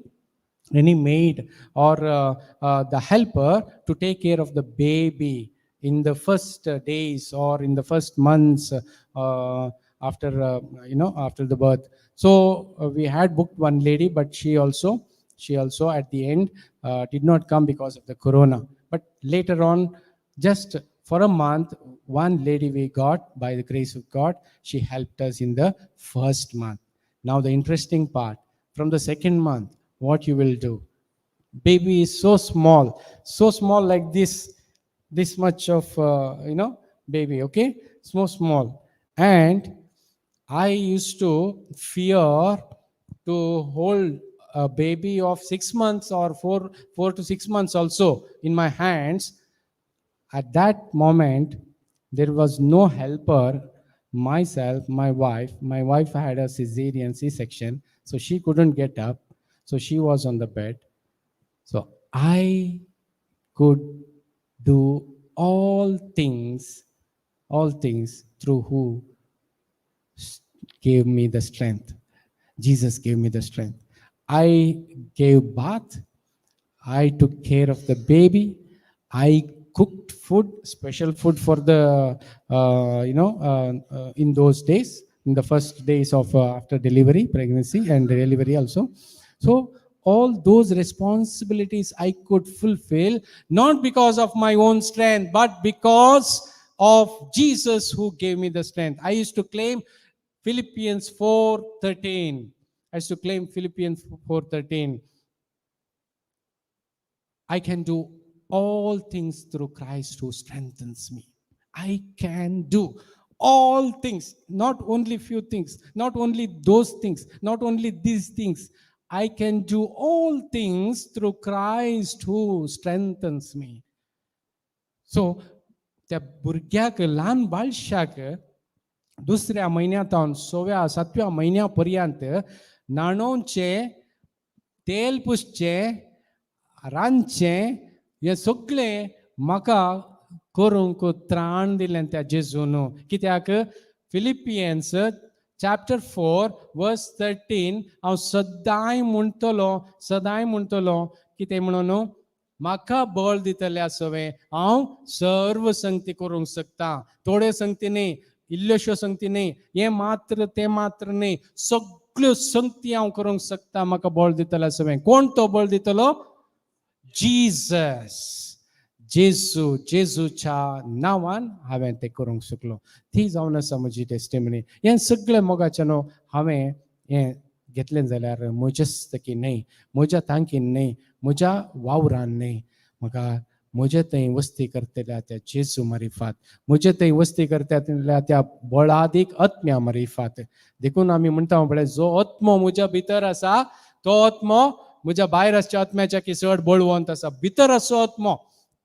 maid or the helper to take care of the baby in the first days or in the first months after after the birth. So we had booked one lady, but she also at the end did not come because of the corona. But later on, just for a month, one lady we got, by the grace of God. She helped us in the first month. Now the interesting part, from the second month, what you will do, baby is so small like this much of baby, okay, small. And I used to fear to hold a baby of 6 months or 4 to 6 months also in my hands. At that moment, there was no helper. Myself, my wife had a cesarean C-section, so she couldn't get up, so she was on the bed. So I could do all things through who gave me the strength. Jesus gave me the strength. I gave bath. I took care of the baby. I cooked food, special food for the, in those days, in the first days of after delivery, pregnancy and delivery also. So all those responsibilities I could fulfill, not because of my own strength, but because of Jesus who gave me the strength. I used to claim Philippians 4:13. I used to claim Philippians 4:13. I can do all things through Christ who strengthens me. I can do all things, not only few things, not only those things, not only these things. I can do all things through Christ who strengthens me. So, त्या भुरग्याक, ल्हान बालशाक दुसऱ्या महिन्यांतून 6व्या-7व्या महिन्यापर्यंत न्हाणोवचें, तेल पुसचें, रांदचें, हें सगळें म्हाका करूंक त्राण दिलें त्या जेजून. कित्याक फिलिपियन्स चॅप्टर 4 वर्स 13 हांव सदांय म्हणटलो कितें म्हणून, म्हाका बळ दितल्या सवें हांव सर्व संगती करूंक शकता. थोड्यो संगती न्ही, इल्ल्योश्यो संगती न्ही, हें मात्र तें मात्र न्ही, सगळ्यो संगती हांव करूंक शकता. म्हाका बळ दितल्या सवें. कोण तो बळ दितलो? जीसस. जेजूच्या नांवान हांवें तें करूंक शकलो. ती जावन आसा म्हजी टेस्टिमनी. हें सगळें मोगाचें न्हू, हांवें हें घेतलें जाल्यार म्हजेस्तकी न्ही, म्हज्या तांकीन न्ही, म्हज्या वावरान न्ही, म्हाका म्हजे थंय वस्ती करतल्या त्या जेजू मारिफात, म्हजे थंय वस्ती करतल्या त्या बळादीक आत्म्या मारिफात. देखून आमी म्हणटा पळय, जो आत्मो म्हज्या भितर आसा, तो आत्मो म्हज्या भायर आसच्या आत्म्याच्या की चड बळवंत आसा. भितर आसो आत्मो,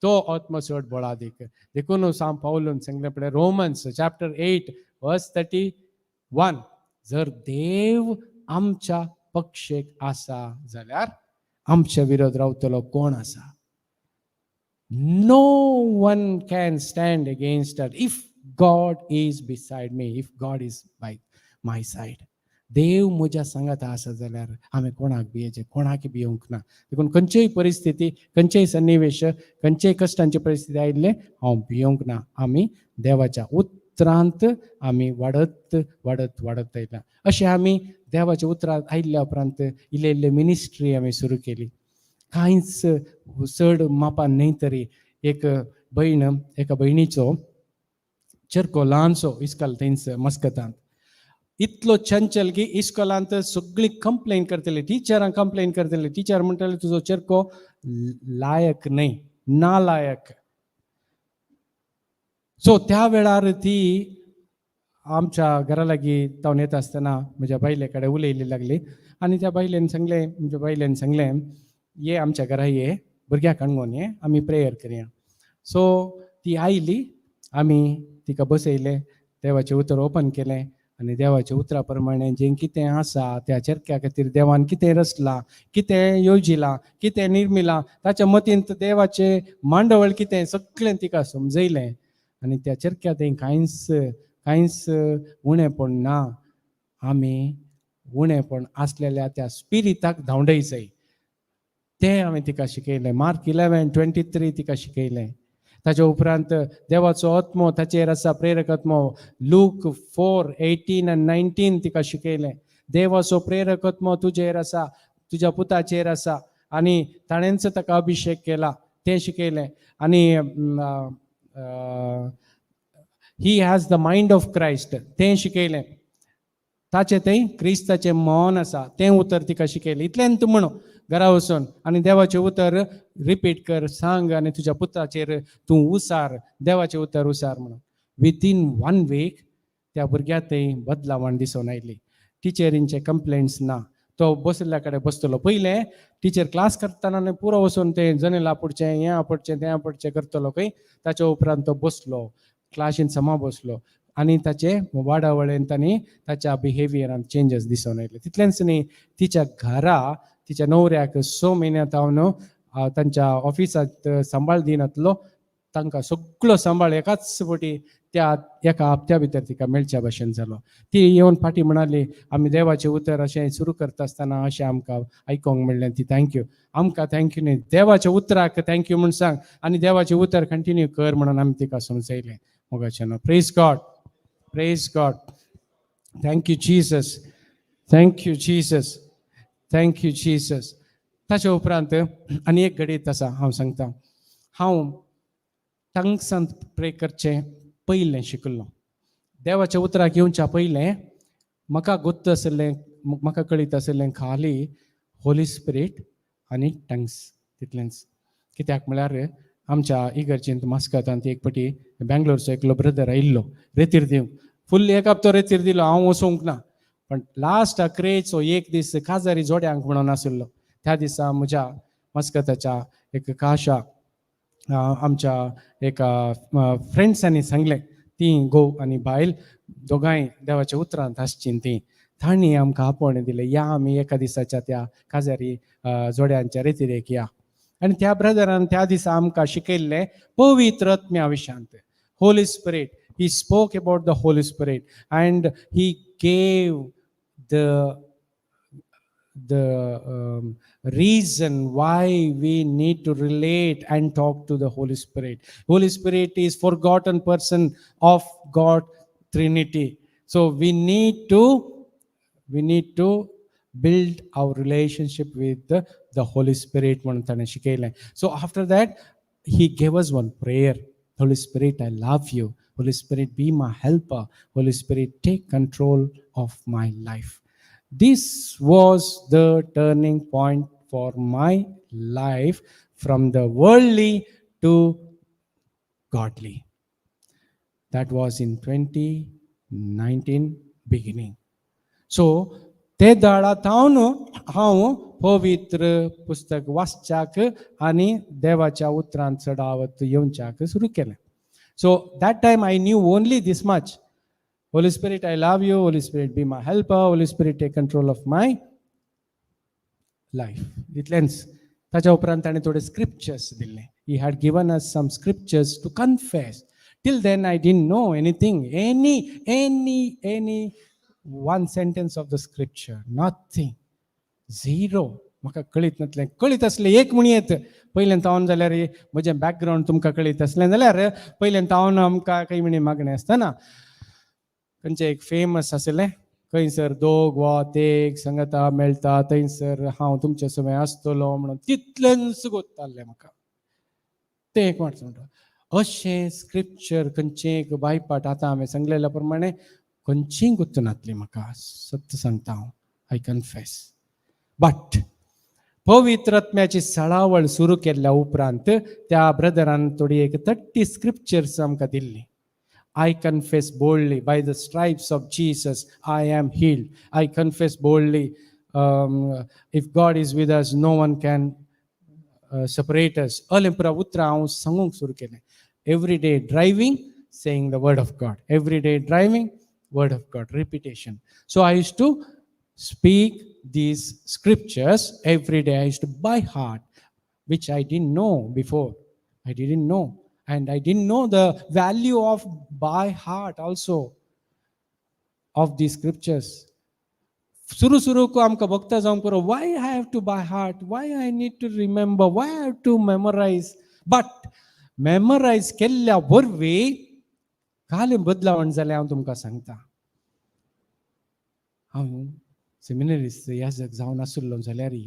तो आत्मो चड बळादीक. देखून सांग पावलून सांगलें पळय, रोमन्स चॅप्टर 8 वर्स 30 वन, जर देव आमच्या पक्षेक आसा जाल्यार आमच्या विरोध रावतलो कोण आसा? No one can stand against us if God is beside me, if God is by my side. देव म्हज्या सांगात आसा जाल्यार हांवें कोणाक भियेचें, कोणाक भियोंक ना. देखून खंयचेय परिस्थिती, खंयचेय सन्निवेश, खंयचेय कश्टांची परिस्थिती आयिल्ले हांव भियोंक ना. आमी देवाच्या उतरांत आमी वाडत वाडत वाडत आयला. अशें आमी देवाच्या उतरांत आयिल्ल्या उपरांत इल्ले इल्ले मिनिस्ट्री आमी सुरू केली. कांयच चड मापान न्हय तरी एक भयण, एका भयणीचो चेरको ल्हानसो इस्कॉल थंयच मस्कतांत. इतलो चंचल की इस्कॉलांत सगळीं कंप्लेन करतली, टिचरांक कंप्लेन करतली. टिचर म्हणटले तुजो चेरको लायक न्हय, नालायक. सो त्या वेळार ती आमच्या घरा लागीं जावन येता आसतना म्हज्या बायले कडेन उलयली लागली. आनी त्या बायलेन सांगलें, म्हज्या बायलेन सांगलें, ये आमच्या घरा ये, भुरग्याक हाडून ये, आमी प्रेयर करया. सो ती आयली, आमी तिका बसयले, देवाचें उतर ओपन केलें आनी देवाच्या उतरा प्रमाणे जें कितें आसा त्या चेरक्या खातीर देवान कितें रचलां, कितें योजिलां, कितें निर्मिलां, ताच्या मतींत देवाचें मांडवळ कितें सगळें तिका समजयलें. आनी त्या चेरक्या थंय कांयच उणेंपण ना. आमी उणेंपण आसलेल्या त्या स्पिरिताक धांवडय जाय, तें हांवें तिका शिकयलें. मार्क 11:23 तिका शिकयलें. ताच्या उपरांत देवाचो आत्मो ताचेर आसा, प्रेरक आत्मो. लूक 4:18-19 तिका शिकयलें. देवाचो प्रेरक आत्मो तुजेर आसा, तुज्या पुताचेर आसा आनी ताणेंच ताका अभिशेक केला, तें शिकयलें. आनी he has the mind of Christ, तें शिकयलें. ताचें थंय क्रिस्ताचें मन आसा, तें उतर तिका शिकयलें. इतलें तूं म्हणो घरा वचून आनी देवाचें उतर रिपीट कर, सांग आनी तुज्या पुताचेर तूं उसार, देवाचें उतर उसार म्हणून. विथीन 1 वीक त्या भुरग्याक थंय बदलावण दिसून आयली. टिचरींचे कंप्लेंट्स ना. तो बसल्या कडेन बसतलो. पयलें टिचर क्लास करतना पुरो वचून तें जनेला आपटचें, हें आपटचें, तें आपटचें करतलो खंय. ताच्या उपरांत तो बसलो, क्लासीन समा बसलो आनी ताचे वाडावळेन तांणी ताच्या बिहेवियरांत चेंजीस दिसून आयले. तितलेंच न्ही, तिच्या घरा तिच्या न्हवऱ्याक 6 म्हयने जावन तांच्या ऑफिसांत सांबाळ दिनातलो, तांकां सगळो सांबाळ एकाच फावटी त्या एका हप्त्या भितर तिका मेळच्या भशेन जालो. ती येवन फाटीं म्हणाली, आमी देवाचें उतर अशें सुरू करता आसतना अशें आमकां आयकोंक मेळ्ळें. ती थँक्यू. आमकां थँक्यू न्ही, देवाच्या उतराक थँक्यू म्हूण सांग आनी देवाचें उतर कंटिन्यू कर म्हणून आमी तिका समजयलें. मोगाचें praise God, praise God. Thank you Jesus, thank you Jesus, thank you Jesus. ताच्या उपरांत आनी एक घडीत आसा, हांव सांगता. हांव टंग्सांत प्रे करचें पयलें शिकलो. देवाच्या उतराक येवच्या पयलें म्हाका गुत्त आसलें, म्हाका कळीत आसलें खाली होली स्पिरीट आनी टंग्स, तितलेंच. कित्याक म्हळ्यार आमच्या इगर्जेंत मास्कातांत एक फावटी बेंगलोरचो एकलो ब्रदर आयिल्लो रेतीर दिवंक. फुल्ल एक हप्तो रेतीर दिलो, हांव वचूंक ना. पण लास्ट क्रेचो एक दीस काजारी जोड्यांक म्हणून आशिल्लो. त्या दिसा म्हज्या मस्कताच्या एक काशा आमच्या एका फ्रेंड्सांनी सांगलें, ती घोव आनी बायल दोगांय देवाच्या उतरांत आसचीं ती. तांणी आमकां आपोवणें दिलें, या आमी एका दिसाच्या त्या काजारी जोड्यांच्या रेतीरेक या. आनी त्या ब्रदरान त्या दिसा आमकां शिकयल्लें पवित्र आत्म्या विशांत, Holy Spirit. He spoke about the Holy Spirit and he gave the reason why we need to relate and talk to the Holy Spirit. Holy Spirit is forgotten person of God Trinity. So we need to build our relationship with the Holy Spirit म्हणून ताणें शिकयलें. So after that he gave us one prayer. Holy Spirit, I love you. Holy Spirit, be my helper. Holy Spirit, take control of my life. This was the turning point for my life from the worldly to godly. That was in 2019 beginning. So ते दाळातावन हांव पवित्र पुस्तक वाचच्याक आनी देवाच्या उतरांत चडावत येवच्याक सुरू केलें. So that time I knew only this much. Holy spirit I love you, holy spirit be my helper, holy spirit take control of my life. इतलेंच. ताच्या उपरांत ताणें थोडे स्क्रिप्चर्स दिल्ले. He had given us some scriptures to confess. Till then I didn't know anything, any one sentence of the scripture, nothing, zero. म्हाका कळीत नासलें. कळीत आसलें एक म्हणयेत. पयलें तावन जाल्यार म्हजें बॅकग्रावंड तुमकां कळीत आसलें जाल्यार पयलें तावन आमकां काही म्हणी मागणें आसतना खंयचें एक फेमस आसलें, खंयसर दोग वा तेग संगता मेळटा थंयसर हांव तुमचे सगळें आसतलो म्हणून तितलेंच गोत्तालें म्हाका. तें एक वाटच म्हणटा. अशें स्क्रिप्चर खंयचें एक बायपाट आतां हांवें सांगलेल्या प्रमाणे खंयचीं गुर्तनातलीं म्हाका, सत्य सांगता हांव, आय कन्फेस. बट पवित्र आत्म्याची सळावळ सुरू केल्ल्या उपरांत त्या ब्रदरान थोडी एक 30 स्क्रिप्चर्स आमकां Delhi. I confess boldly, by the stripes of Jesus, I am healed. I confess boldly, if God is with us, no one can separate us. Alimpura utra हांव सांगूंक सुरू केलें. Every day driving, saying the word of God. Every day driving, word of God, repetition. So I used to speak these scriptures every day. I used to by heart, which I didn't know before. I didn't know. And I didn't know the value of by heart also of these scriptures. सुरू को आमकां भक्ता जावंक पुरो. Why I have to by heart? Why I need to remember? Why I have to memorize? But memorize केल्ल्या वरवीं काल बदलावण जालें हांव तुमकां सांगता. हांव सेमिनरीस ह्या जग जावन आसलो जाल्यार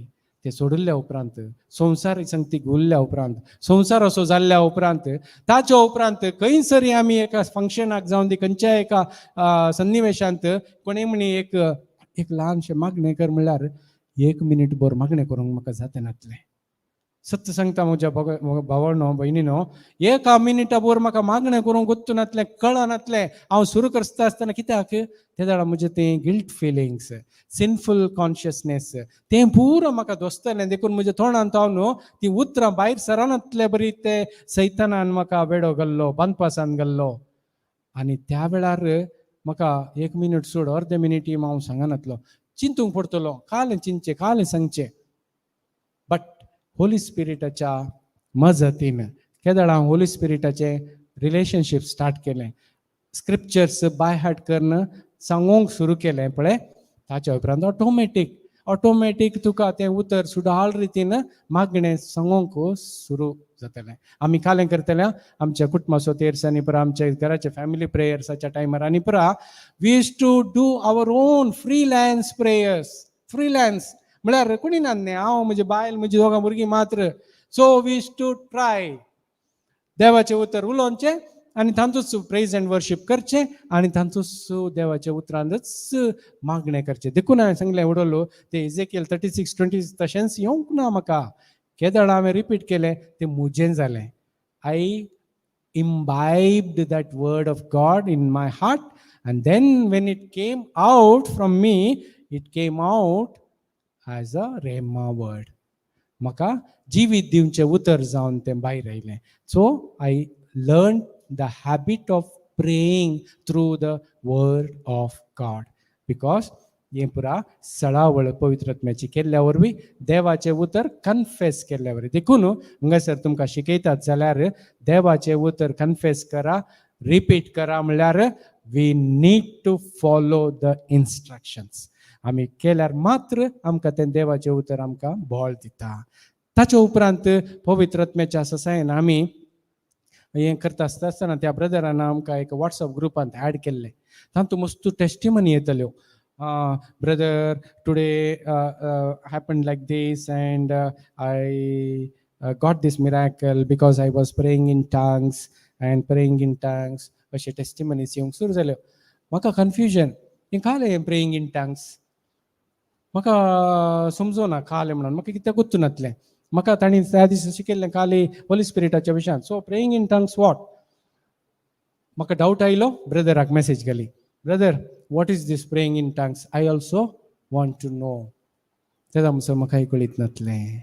ते सोडिल्ल्या उपरांत, संवसार संगतीक उरल्या उपरांत, संवसार असो जाल्ल्या उपरांत, ताच्या उपरांत खंयसरी आमी एका फंक्शनाक जावन दी खंयच्या एका सन्निवेशांत कोणें म्हणी एक ल्हानशें मागणें कर म्हणल्यार 1 मिनीट भर मागणें करूंक म्हाका जाता नासलें. सत्य सांगता म्हज्या भावांनो भयणीनो, 1 मिनिटा भर म्हाका मागणें करूंक गोत्तू नासलें, कळनासलें. हांव सुरू करता आसतना कित्याक ते जाणा म्हजें तें गिल्ट फिलिंग्स, सिनफूल कॉन्शियसनेस तें पुरो म्हाका दोस्तलें. देखून म्हज्या तोंडांत हांव न्हू ती उतरां भायर सरनातले बरी ते सैतानान म्हाका वेडो घाल्लो, बांदपासान घाल्लो. आनी त्या वेळार म्हाका 1 मिनीट सोड, अर्दे मिनिटी हांव सांगनातलो, चिंतूंक पडटलो, काल चिंतचें, काल सांगचें. बट होली स्पिरिटाच्या मजतीन केदळ हांव होली स्पिरिटाचें रिलेशनशीप स्टार्ट केलें. स्क्रिप्चर्स बाय हार्ट करून सांगूंक सुरू केलें पळय, ताच्या उपरांत ऑटोमॅटीक तुका तें उतर सुडाळ रितीन मागणें सांगूंक सुरू जातलें. आमी कालें करतलें आमच्या कुटुंबाचो तेरसांनी पुरा आमच्या घराचे फॅमिली प्रेयर्साच्या टायमार आनी पुरा we use to do our own freelance prayers. Freelance म्हळ्यार कोणी ना न्ही, हांव म्हजी बायल म्हजी दोगां भुरगीं मात्र. So we use to try देवाचें उतर उलोवचें आनी तांतूच प्रेज एंड वर्शीप करचें आनी तांतूच देवाच्या उतरांतच मागणें करचें. देखून हांवें सांगलें उडोलो ते इजेकियल 36:20 तशेंच येवंक ना म्हाका. केदळ हांवें रिपीट केलें तें म्हजें जालें. I imbibed that word of God in my heart, and then when it came out from me, it came out as a rhema word. म्हाका जिवीत दिवचें उतर जावन तें भायर आयलें. So I learned the habit of praying through the word of God, because हें पुरा सळावळ पवित्रात्म्याची केल्ल्या वरवीं देवाचें उतर कन्फेस केल्ल्या वरवीं. देखून हांगासर तुमकां शिकयतात जाल्यार देवाचें उतर कन्फेस करा, रिपीट करा म्हणल्यार we need to follow the instructions. आमी केल्यार मात्र आमकां तें देवाचें उतर आमकां बळ दिता. ताच्या उपरांत पवित्र आत्म्याच्या ससायन आमी हें करता आसतना त्या ब्रदरान आमकां एक वॉट्सअप ग्रुपांत ॲड केल्लें. तातूंत मस्त testimony येतल्यो. Brother, today happened like this, and I got this miracle because I was praying in tongues and praying in tongues. अशे टेस्टिमनीज येवंक सुरू जाल्यो. म्हाका कन्फ्युजन, हें कालें प्रेयिंग इन टंग्स म्हाका समजोना कालें म्हणून, म्हाका कित्याक गुर्तू नासलें. म्हाका तांणी त्या दिसा शिकयल्लें काली होली स्पिरिटाच्या विशयान. So praying in tongues what? म्हाका डावट आयलो, ब्रदराक मेसेज घाली, brother what is this praying in tongues? I also want to know. तेदा म्हणसर म्हाकाय कळीत नासलें.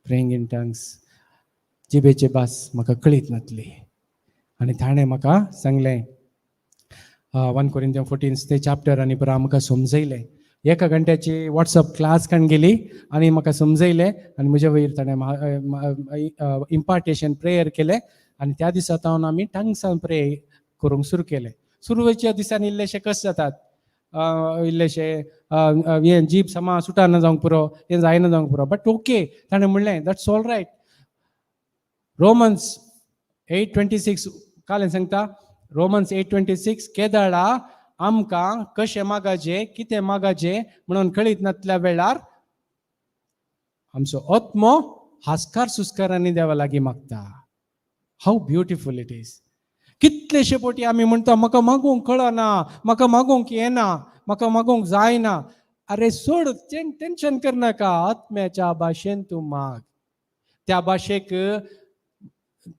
प्रेयिंग इन टंग्स जिबेचे भास म्हाका कळीत नासली. आनी ताणें म्हाका सांगलें 1 Corinthians 14 ते चॅप्टर आनी परत आमकां समजयलें. 1 घंट्याची व्हॉट्सअप क्लास काण गेली आनी म्हाका समजयलें आनी म्हज्या वयर ताणें इम्पार्टेशन प्रेयर केलें आनी त्या दिसा सावन आमी टंग्सान प्रे करूंक सुरू केलें. सुरवेच्या दिसांनी इल्लेशे कस जातात, इल्लेशे हें जीब समा सुटाना जावंक पुरो, हें जायना जावंक पुरो, बट ओके ताणें म्हणलें दॅट्स ऑल रायट. रोमन्स 8:26 कालें सांगता, रोमन्स 8:26 केदळा आमकां कशें मागाचें कितें मागाचें म्हणून कळीत नासल्या वेळार आमचो आत्मो हास्कार सुस्कारांनी देवा लागीं मागता. How beautiful it is. कितलेशे पोटी आमी म्हणटा म्हाका मागूंक कळना, म्हाका मागूंक येना, म्हाका मागूंक जायना. अरे सोड, टेन्शन करनाका, आत्म्याच्या भाशेन तूं माग. त्या भाशेक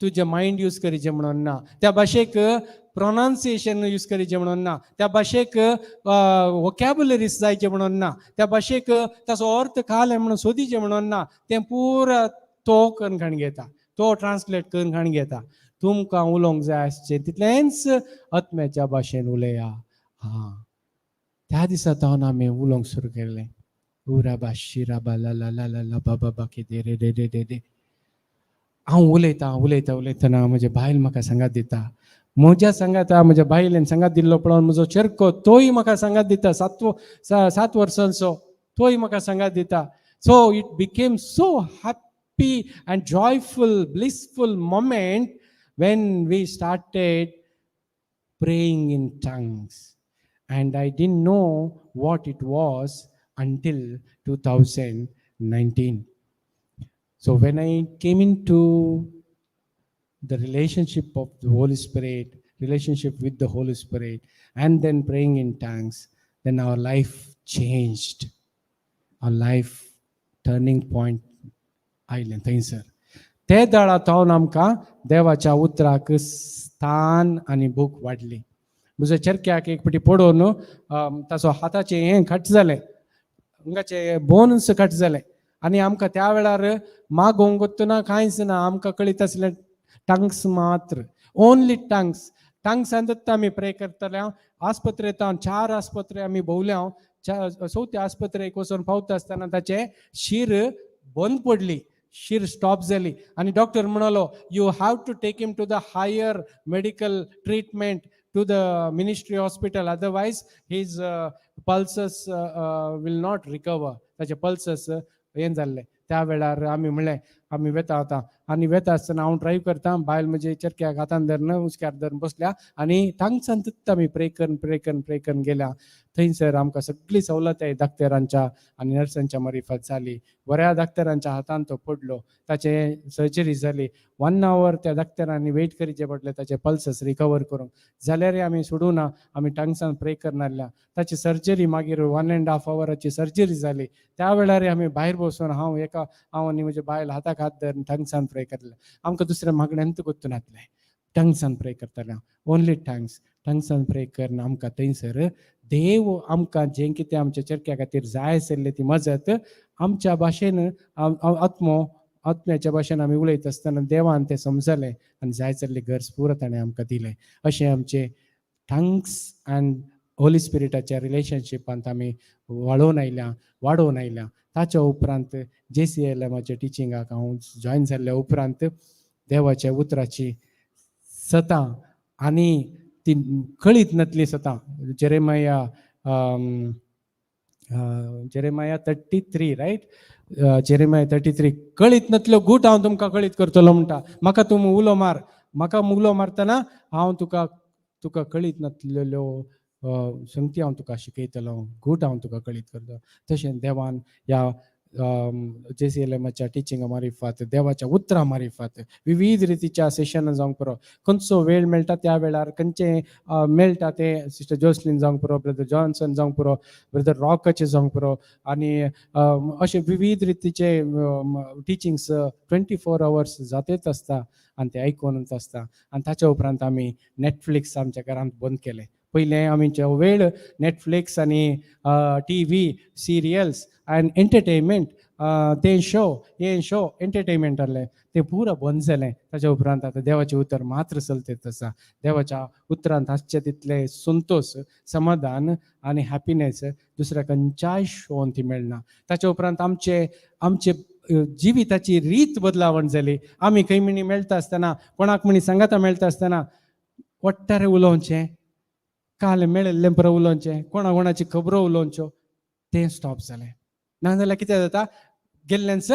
तुजें मायंड यूज करीचें म्हणून ना, त्या भाशेक प्रोनाउन्सिएशन यूज करीचें म्हणून ना, त्या भाशेक वोकॅब्युलरीज जायचे म्हणून ना, त्या भाशेक ताचो अर्थ काल म्हणून सोदीचें म्हणून ना. तें पुरा तो करून घाण घेता, तो ट्रान्सलेट करून घाण घेता. तुमकां उलोवंक जाय आसचें तितलेंच आत्म्याच्या भाशेन उलया. त्या दिसा सावन आमी उलोवंक सुरू केलें. उराबा शिराबा ला ला ला ला ला बाबा बाकी दे रे दे दे दे दे. हांव उलयतना म्हजे बायल म्हाका सांगात दिता. म्हज्या सांगाता म्हज्या बायलेन सांगात दिल्लो पळोवन म्हजो चेरको तोय म्हाका सांगात दिता, 7 वर्सांचो, तोय म्हाका सांगात दिता. So it became so happy and joyful blissful moment when we started praying in tongues, and I didn't know what it was until 2019. So when I came into the relationship of the Holy Spirit, relationship with the Holy Spirit, and then praying in tongues, then our life changed. Our life turning point आयलें थंयसर. ते दाळा तावन आमकां देवाच्या उतराक स्थान आनी भूक वाडली. म्हज्या चेरक्याक एक फावटी पडोवन ताचो हाताचें हें कट जालें, अंगाचे बोन्स कट जाले आनी आमकां त्या वेळार मागोवंक वतना कांयच ना, आमकां कळीत आसलें टंग्स मात्र, ओन्ली टंग्स. टंग्सान आमी प्रे करतले. आस्पत्रेंत 4 आस्पत्रे आमी भोंवल्या. 4थ्या आस्पत्रेक वचून पावता आसतना ताचें शीर बंद पडली, शीर स्टॉप जाली आनी डॉक्टर म्हणलो you have to take him to the higher medical treatment to the ministry hospital, otherwise his pulses will not recover. ताचे पल्सस हें जाल्ले. त्या वेळार आमी म्हणलें आमी वेता आतां आनी वेता आसतना हांव ड्रायव्ह करता, बायल म्हजे चेरक्याक हातान धरून उचक्यार धरून बसल्या आनी टांगसान आमी प्रे करून गेल्या. थंयसर आमकां सगळी सवलताय दाक्तरांच्या आनी नर्सांच्या मार्फत जाली. बऱ्या दाक्तरांच्या हातान तो पडलो, ताचे सर्जरी जाली. 1 hour त्या दाक्तरांनी वेट करचें पडलें ताचे पल्सस रिकवर करूंक. जाल्यार आमी सोडूं ना, आमी टांगसान प्रे करन आसल्या. ताची सर्जरी मागीर 1.5 hourची सर्जरी जाली. त्या वेळार आमी भायर बसून हांव आनी म्हजे बायल हाताक हात धरून टांगसान प्रे करले. आमकां दुसरें मागण्यांत गुंतून नासलें, टांगसान प्रे करताले. ओन्ली टांगसान प्रे करून आमकां थंयसर देव आमकां जें कितें आमच्या चेरक्या खातीर जाय आशिल्ली ती मजत आमच्या भाशेन आत्म्याच्या भाशेन आमी उलयत आसतना देवान तें समजलें आनी जाय जाल्ली गरज पुरो ताणें आमकां दिलें. अशें आमचें टंग्स एंड होली स्पिरिटाच्या रिलेशनशिपांत आमी वाडोवन आयल्या. ताच्या उपरांत JCILMच्या टिचिंगाक हांव जॉयन जाल्ल्या उपरांत देवाच्या उतराची सतां आनी ती कळीत नासली सतां. जेरेमाया 33 रायट, जेरेमाया 33 कळीत नासल्यो गूट हांव तुमकां कळीत करतलो म्हणटा. म्हाका तूं उलो मार, म्हाका उलो मारतना हांव तुका कळीत नासलेल्यो संगती हांव तुका शिकयतलो, गूट हांव तुका कळीत करतलो. तशें देवान ह्या JCILMच्या टिचिंगा मार्फत, देवाच्या उतरां मार्फत विविध रितीच्या सेशनां जावंक पुरो. खंयचो वेळ मेळटा त्या वेळार खंयचें मेळटा तें सिस्टर जोसलीन जावंक पुरो, ब्रदर जॉन्सन जावंक पुरो, ब्रदर रॉकाचे जावंक पुरो आनी अशे विविध रितीचे टिचिंग्स 24 hours जातेच आसता आनी ते आयकोनूच आसता. आनी ताच्या उपरांत आमी नेटफ्लिक्स आमच्या घरांत बंद केलें. पयलें आमचो वेळ नेटफ्लिक्स आनी TV सिरियल्स एंड एंटरटेनमेंट ते शो हे शो एंटरटेनमेंट आसलें तें पुरो बंद जालें. ताच्या उपरांत आतां देवाचें उतर मात्र चलतें आसा. देवाच्या उतरांत आसचें तितलें संतोश, समाधान आनी हॅपिनेस दुसऱ्या खंयच्याय शोन ती मेळना. ताच्या उपरांत आमचे जिविताची रीत बदलावण जाली. आमी खंय म्हणी मेळटा आसतना, कोणाक म्हणी सांगाता मेळटा आसतना वट्टारे उलोवचें, काल मेळिल्लें बरें उलोवचें, कोणाची खबरो उलोवच्यो, तें स्टॉप जालें. नाजाल्यार कितें जाता, गेल्लेंच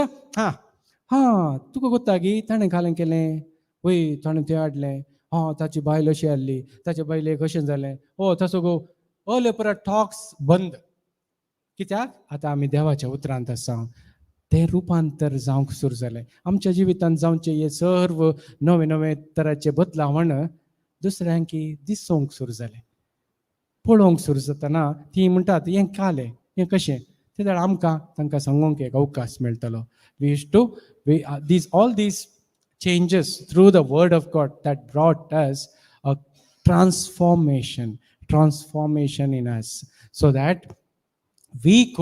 तुका कोत्ता गी ताणें कालें केलें, वय ताणें तें हाडलें, ताची बायल अशी हाडली, ताच्या बायलेक अशें जालें, तसो गो अले परत टॉक्स बंद. कित्याक आतां आमी देवाच्या उतरांत आसा. तें रुपांतर जावंक सुरू जालें. आमच्या जिवितांत जावचे हे सर्व नवे नवे तराचे बदलावण दुसऱ्यांक दिसोंक सुरू जालें, पळोवंक सुरू जातना ती म्हणटात हें कालें, हें कशें. ते जाल्यार आमकां तांकां सांगूंक एक अवकाश मेळटलो. We use to all these changes through the word of God that brought us a transformation in us, so that we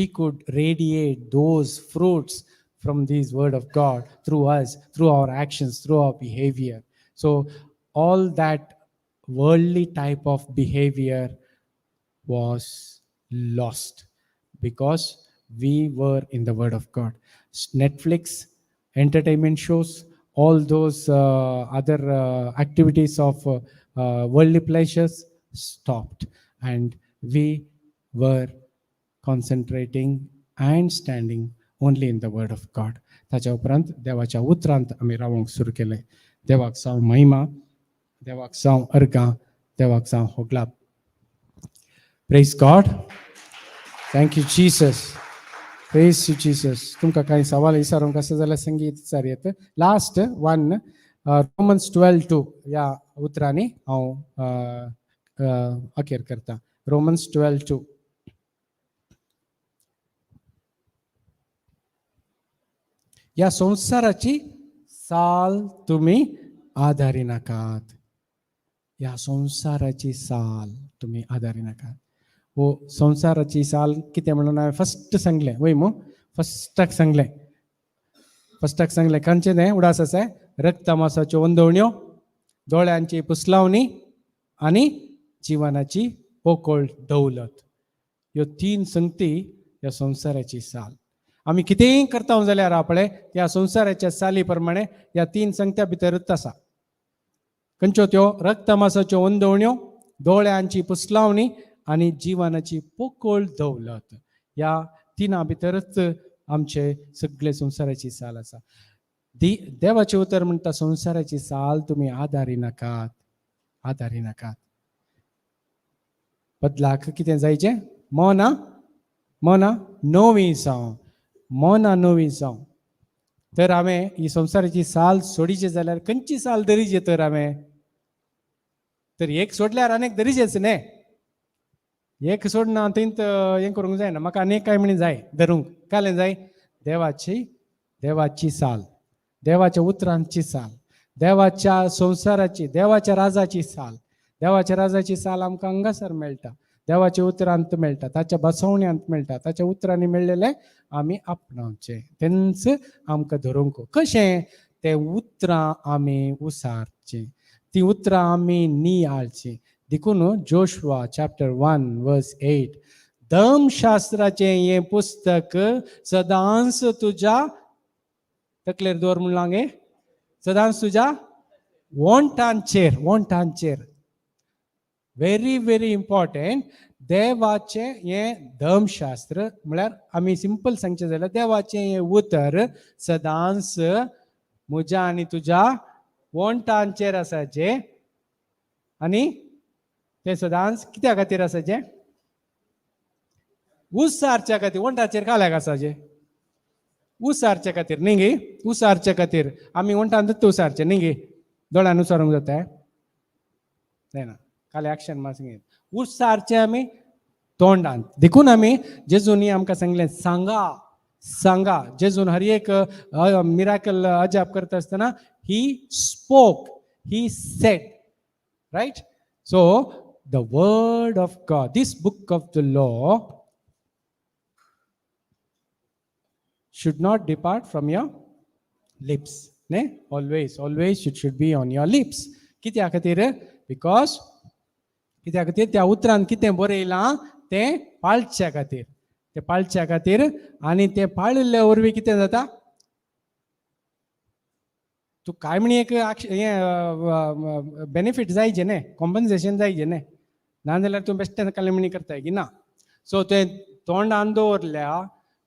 could radiate those fruits from this word of God through us, through our actions, through our behavior. So all that worldly type of behavior was lost because we were in the word of God. Netflix, entertainment shows, all those other activities of worldly pleasures stopped, and we were concentrating and standing only in the word of God. ताच्या उपरांत देवाच्या उतरांत आमी रावंक सुरू केलें. देवाक जावं महिमा, देवाक जावं अर्गां, देवाक जावं होगलाप. Praise God. Thank you, Jesus. Praise you, Jesus. तुमकां कांय सवाल विचारूंक आसा जाल्यार संगीत विचारयेत. लास्ट वन रोमन्स 12:2 ह्या उतरांनी हांव अखेर करता. रोमन्स 12:2. ह्या संसाराची साल तुम्ही आधारी नाकात. ह्या संसाराची साल तुम्ही आधारी नाकात. हो संसाराची साल कितें म्हणून हांवें फस्ट सांगलें, वय मो फस्टाक सांगलें खंयचें तें उडास आसा, रक्तमासाच्यो वंदवण्यो, दोळ्यांची पुसलावणी आनी जिवनाची पोकळ दौलत. ह्यो 3 संगती ह्या संसाराची साल. आमी कितेंय करता जाल्यार आपणे त्या संसाराच्या साली प्रमाणे ह्या 3 संगत्या भितरच आसा. खंयच्यो त्यो? रक्तमासाच्यो वंदवण्यो, दोळ्यांची पुसलावणी आनी जिवनाची पोकळ दौलत. ह्या 3 भितरच आमचे सगळे संसाराची साल आसा. देवाचे उतर म्हणटा संसाराची साल तुमी आधारी नाकात. बदलाक कितें जायचें? मना नवी जावं. तर हांवें ही संसाराची साल सोडीची जाल्यार खंयची साल धरीचे? तर एक सोडल्यार आनीक धरीचेच न्ही. एक सोडना थंयत हें करूंक जायना. म्हाका आनीक काय म्हणी जाय धरूंक. कालें जाय? देवाची साल, देवाच्या उतरांची साल, देवाच्या संसाराची, देवाच्या राजाची साल. देवाच्या राजाची साल आमकां हांगासर मेळटा, देवाच्या उतरांत मेळटा, ताच्या बसवण्यांत मेळटा. ताच्या उतरांनी मेळ्ळेले आमी आपणावचे, तेंच आमकां धरूंक. कशें? ते उतरां आमी उसारचे, ती उतरां आमी नियाळची. देखून जोशुआ चॅप्टर 1:8 धर्मशास्त्राचें हें पुस्तक सदांच तुज्या तकलेर दवर म्हण लागे, सदांच तुज्या वोंटांचेर. Very very important. देवाचें हें धर्मशास्त्र म्हळ्यार आमी सिंपल सांगचें जाल्यार देवाचें हें उतर सदांच म्हज्या आनी तुज्या वोंटांचेर आसाचें. आनी तें सदांच कित्या खातीर आसाचें? उसारच्या खातीर. वोंटाचेर काल्याक आसाचें? उसारच्या खातीर न्ही गे. उसारच्या खातीर आमी वोंटांतूच उसारचें न्ही गे. दोळ्यान उसारूंक जाता? जायना. काले एक्शन मार सांगीत उसारचें आमी तोंडांत. देखून आमी जेजूनी आमकां सांगलें सांगा. जेजून हर एक मिराकल अजाप करता आसतना he spoke, he said, right? So the word of God, this book of the law, should not depart from your lips. Ne? Always it should be on your lips. कित्या खातीर? Because कित्या खातीर त्या उतरान कितें बरयलां तें पाळच्या खातीर. ते पाळच्या खातीर आनी ते पाळिल्ल्या वरवीं कितें जाता? तूं काय म्हणी एक बेनिफीट जायचें न्ही, कॉम्पन्सेशन जायचें न्ही, नाजाल्यार तूं बेश्टें कालेमणी करताय की ना. सो तें तोंडान दवरल्या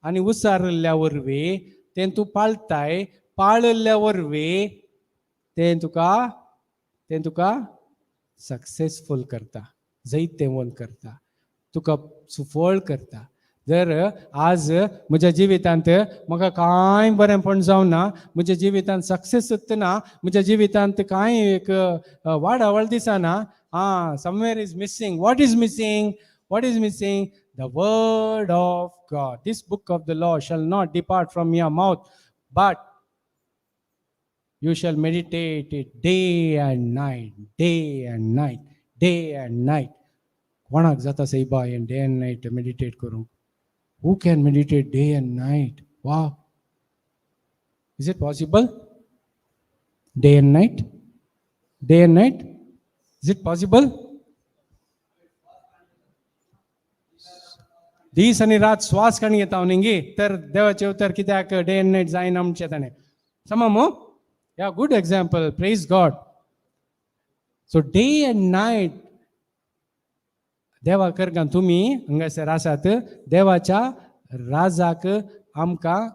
आनी उसारल्या वरवीं तें तूं पाळताय, पाळिल्ल्या वरवीं तें तुका सक्सेसफूल करता, जैतेवन करता, तुका सुफळ करता. जर आज म्हज्या जिवितांत म्हाका कांय बरेंपण जावना, म्हज्या जिवितांत सक्सेस ना, म्हज्या जिवितांत कांय एक वाडावळ दिसना, somewhere is missing. What is missing? What is missing? The word of God. This book of the law shall not depart from your mouth, but you shall meditate it day and night, day and night, day and night. कोणाक जाता सैबा हें day and night meditate करूंक? Who can meditate day and night? Wow. Is it possible? Day and night? Day and night? Is it possible? दीस आनी रात श्वास काणी घेता हांव न्ही तर देवाचें उतर कित्याक डे एंड नायट जायना म्हणचें ताणें. सममो या good example. Praise God. So day and night देवा करगा तुमी हांगासर आसात. देवाच्या राजाक आमकां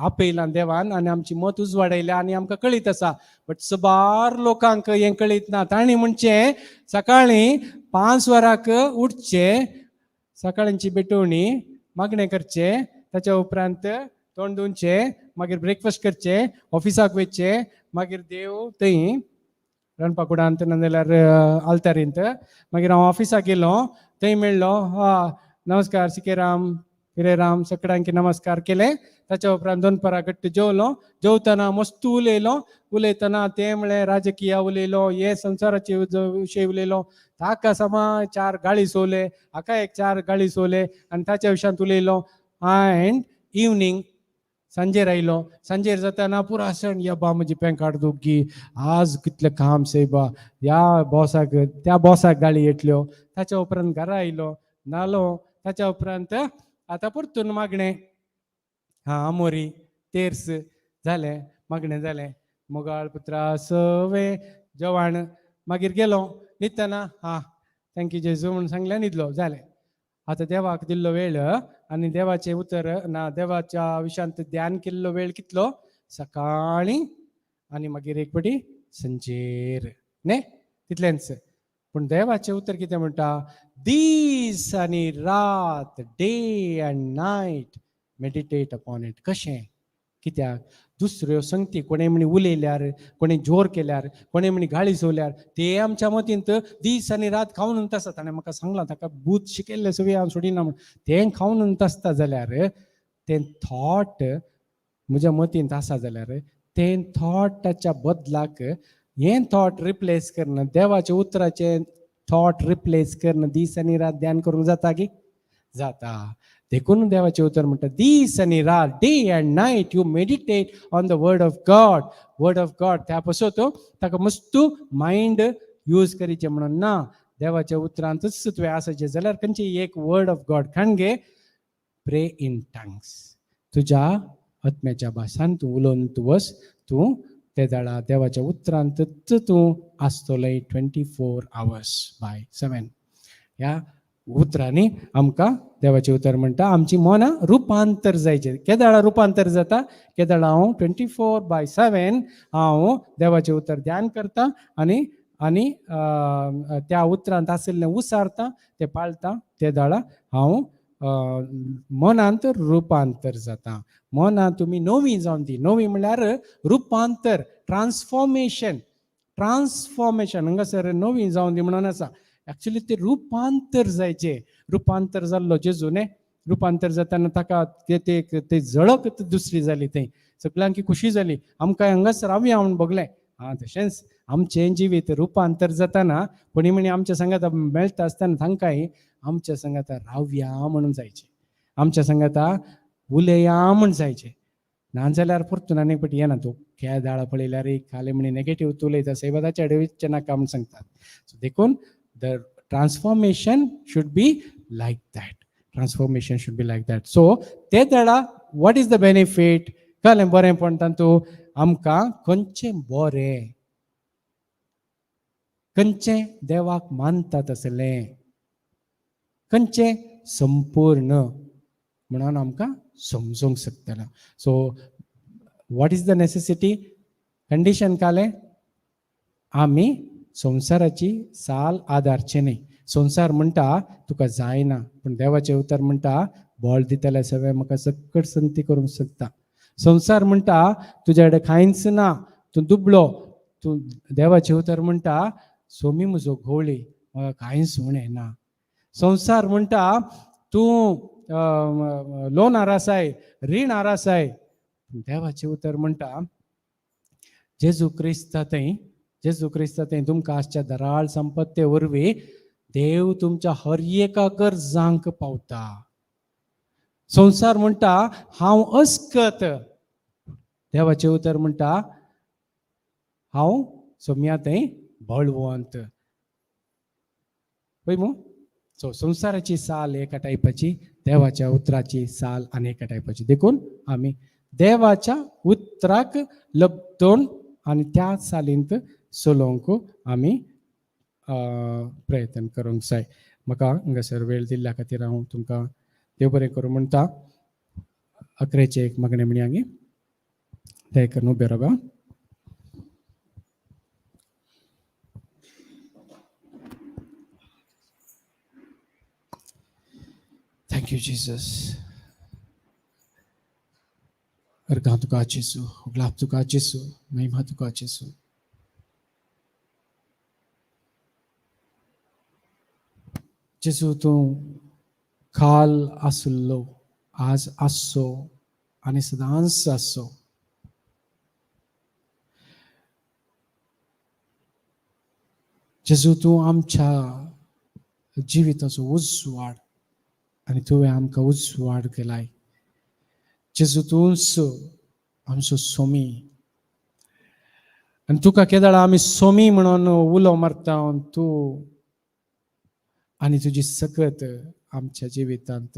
आपयलां देवान आनी आमची मत उजवाडयल्या आनी आमकां कळीत आसा. बट सबार लोकांक हें कळीत ना. तांणी म्हणचें सकाळीं 5 वरांक उठचें, सकाळची पेटोवणी मागणें करचें, ताच्या उपरांत तोंड धुवचें, मागीर ब्रेकफास्ट करचें, ऑफिसाक वयचें, मागीर देव थंय रणपाकुडांत नाजाल्यार आल्तारींत. मागीर हांव ऑफिसाक गेलो, थंय मेळ्ळो, नमस्कार सिकेराम हिरेराम सगळ्यांक नमस्कार केले. ताच्या उपरांत 2 परां घट्ट जेवलो. जेवतना मस्त उलयतना ते म्हळ्यार राजकीय उलयलो, हे संवसाराचे विशय उलयलो. ताका समा 4 गाळी सोवले, हाका एक 4 गाळी सोवले आनी ताच्या विशयांत उलयलो. एंड इवनींग सांजेर आयलो. सांजेर जातना पुरो सण, या बा म्हजी पॅन दोगी, आज कितलें काम सैबा, ह्या बॉसाक त्या बॉसाक गाळी येतल्यो. ताच्या उपरांत घरा आयलो, नालो. ताच्या उपरांत आतां परतून मागणें, आमोरी तेर्स जालें, मागणें जालें. मोगाळ पुत्रा सवे जेवण. मागीर गेलो न्हिदतना, थँक्यू जेजू म्हणून सांगलें, न्हिदलो, जालें. आतां देवाक दिल्लो वेळ आनी देवाचें उतर ना, देवाच्या विशयांत ध्यान केल्लो वेळ कितलो? सकाळीं आनी मागीर एक पाटी संजेर न्ही, तितलेंच. पूण देवाचें उतर कितें म्हणटा? दीस आनी रात, day and night meditate upon it. कशें? कित्याक? दुसऱ्यो संगती कोणें म्हणी उलयल्यार, कोणें जोर केल्यार, कोणें म्हणी गाळी सोवल्यार, ते आमच्या मतींत दीस आनी रात खावन उंत आसा. ताणें म्हाका सांगलां, ताका भूत शिकयल्लें सगळें हांव सोडिना म्हूण. तें खावन उंत आसता जाल्यार, तें थॉट म्हज्या मतींत आसा जाल्यार, तें थॉटाच्या बदलाक हें थॉट रिप्लेस करना, देवाच्या उतराचें थॉट रिप्लेस करना, दीस आनी रात ध्यान करूंक जाता की? जाता. देखून देवाचें उतर म्हणटा, दीस आनी रात, day and night you meditate on the word of God. Word of God त्या पासत ताका मस्त मायंड यूज करीचें म्हणून ना. देवाच्या उतरांतच तुवें आसाचें जाल्यार खंयची एक वर्ड ऑफ गॉड खाण घे. प्रे इन टंग्स. तुज्या आत्म्याच्या भासांत तूं उलोवन तूं वस, तूं ते दाडा देवाच्या उतरांतच तूं आसतलोय 24 hours by 7. ह्या उतरांनी आमकां देवाचें उतर म्हणटा आमची मनां रुपांतर जायचें. केदाळा रुपांतर जाता? केदाळा हांव 24/7 हांव देवाचें उतर ध्यान करता आनी त्या उतरांत आशिल्लें उसारता, तें पाळटा. ते दाडा हांव मनांत रुपांतर जाता. मनां तुमी नवी जावन दी. नवी म्हळ्यार रुपांतर, ट्रान्सफॉर्मेशन. हांगासर नवी जावन दी म्हणून आसा. एक्चुअली ते रुपांतर जायचे. रुपांतर जाल्लो जेजू न्ही. रुपांतर जाताना ताका ते जळक दुसरी जाली. थंय सगळ्यांक खुशी जाली. आमकां हांगासर रावया म्हणून बगलें. तशेंच आमचें जिवीत रुपांतर जाताना कोणी म्हणी आमच्या संगात मेळटा आसतना तांकांय आमच्या संगात रावया म्हणून जायचें. आमच्या संगात उलया म्हूण जायचें. नान जाल्यार परतून आनीक फावटी येना तूं ह्या दाळा पळयल्यार एक खाले म्हणी नेगेटीव तूं उलयता सैबादाच्या अडेविचे नाका म्हूण सांगतात. सो देखून the transformation should be like that. Transformation should be like that. So ते दाडा वॉट इज द बेनिफीट कळ्ळें बरेंपण तातूंत आमकां खंयचें बरें खंयचें देवाक मानतात आसलें खंयचें संपूर्ण म्हणून आमकां समजूंक शकतलें. So what is the necessity condition काले आमी संवसाराची साल आदारचे न्ही. संवसार म्हणटा तुका जायना पूण देवाचें उतर म्हणटा बळ दितले सगळें म्हाका सकट संगती करूंक शकता. संवसार म्हणटा तुज्या कडेन कांयच ना तूं दुबळो तूं देवाचें उतर म्हणटा सोमी म्हजो घोवळी म्हाका कांयच उणें. संवसार म्हणटा तूं लोन आरासाय रीण आरासाय. देवाचें उतर म्हणटा जेजू क्रिस्तांतय तुमकां आसच्या दराळ संपत्ते वरवीं देव तुमच्या हर एका गरजांक पावता. संवसार म्हणटा हांव अस्कत. देवाचें उतर म्हणटा हांव सोम्यातय बळवंत. पळय मू. सो संवसाराची साल एका टायपाची देवाच्या उतराची साल आनी एका टायपाची. देखून आमी देवाच्या उतराक लपतोन आनी त्या सालींत चलोवंक आमी प्रयत्न करूंक जाय. म्हाका हांगासर वेळ दिल्ल्या खातीर हांव तुमकां देव बरें करूं म्हणटा. अकरेचे एक मागणें म्हणी आमी ते करून उबे रावा. Thank you Jesus. अर्घा तुका जेसू, गुलाब तुका जेसू, महिमा तुका जेसू. जेसू तूं काल आसलो आज आसो आनी सदांच आसो. जेजू तूं आमच्या जिविताचो उजवाड आनी तुवें आमकां उजवाड केलाय. जेजू तूंच आमचो सोमी आनी तुका केदाळा आमी सोमी म्हणून उलो मारता. तूं आनी तुजी सकत आमच्या जिवितांत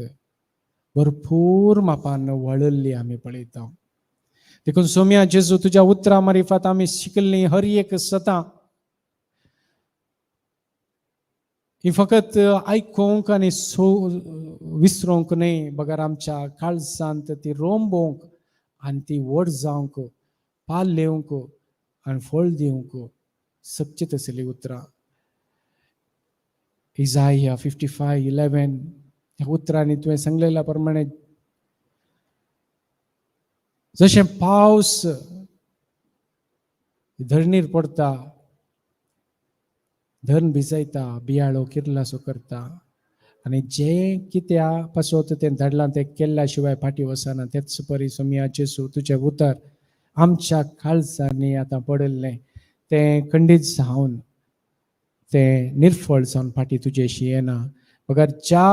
भरपूर मापान वळल्ली आमी पळयता. देखून सोम्या जेजू तुज्या उतरां मारिफात आमी शिकल्लीं हर एक सतां ही फकत आयकूंक आनी विसरूंक न्ही बगर आमच्या काळजांत ती रोंबोवंक आनी ती व्हड जावंक पाल लेवंक आनी फळ दिवंक सकची तसली उतरां. इजाया 55:11 ह्या उतरांनी तुवें सांगलेल्या प्रमाणे जशें पावस धरणीर पडटा धरण भिजयता बियाळो किर्लासो करता आनी जे कित्या पासत तें धाडलां तें केल्ल्या शिवाय फाटी वचना. तेच परी सोम्या जेसू तुजें उतर आमच्या काळजांनी आतां पडल्लें तें खंडीत जावन तें निर्फळ जावन फाटी तुजेशी येना. बगर ज्या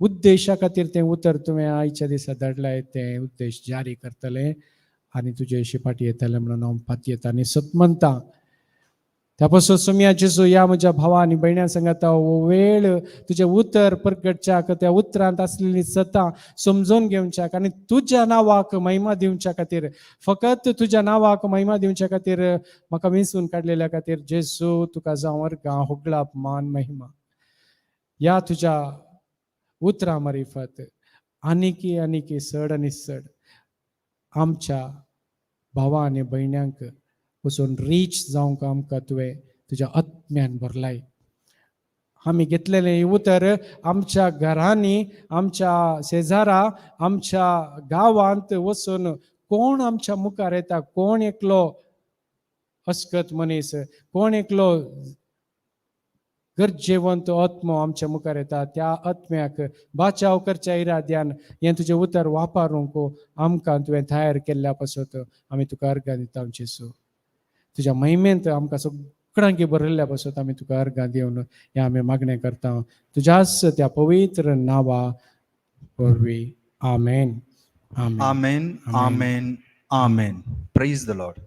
उद्देशा खातीर तें उतर तुवें आयच्या दिसा धाडलाय तें उद्देश जारी करतलें आनी तुजेशी फाटी येतलें म्हणून हांव पातयेता आनी सत म्हणटा. त्या पासून सोम्या जेजू ह्या म्हज्या भावा आनी भयण्यां सांगाता हो वेळ तुजें उतर प्रगटच्याक त्या उतरांत आसलेलीं सतां समजून घेवच्याक आनी तुज्या नांवाक महिमा दिवच्या खातीर फकत तुज्या नांवाक महिमा दिवच्या खातीर म्हाका विंचून काडलेल्या खातीर जेजू तुका जावं अर्गां होगळाप मान महिमा ह्या तुज्या उतरां मारिफत आनीकी आनीकी चड आनी चड आमच्या भावा आनी भयण्यांक वचून रीच जावंक आमकां तुवें तुज्या आत्म्यान भरलाय. आमी घेतलेलें उतर आमच्या घरांनी आमच्या शेजारा आमच्या गांवांत वचून कोण आमच्या मुखार येता कोण एकलो अस्कत मनीस कोण एकलो गरजेवंत आत्मो आमच्या मुखार येता त्या आत्म्याक बाचाव करच्या इराद्यान हें तुजें उतर वापरूंक आमकां तुवें तयार केल्ल्या पासत आमी तुका अर्गां दिता. जेजू तुज्या महिमेंत आमकां सगळ्यांक भरिल्ल्या पासत आमी तुका अर्गां दिवन हें आमी मागणें करता तुज्याच त्या पवित्र नांवा वरवीं. आमेन. आमेन. आमेन. Amen. Praise the Lord.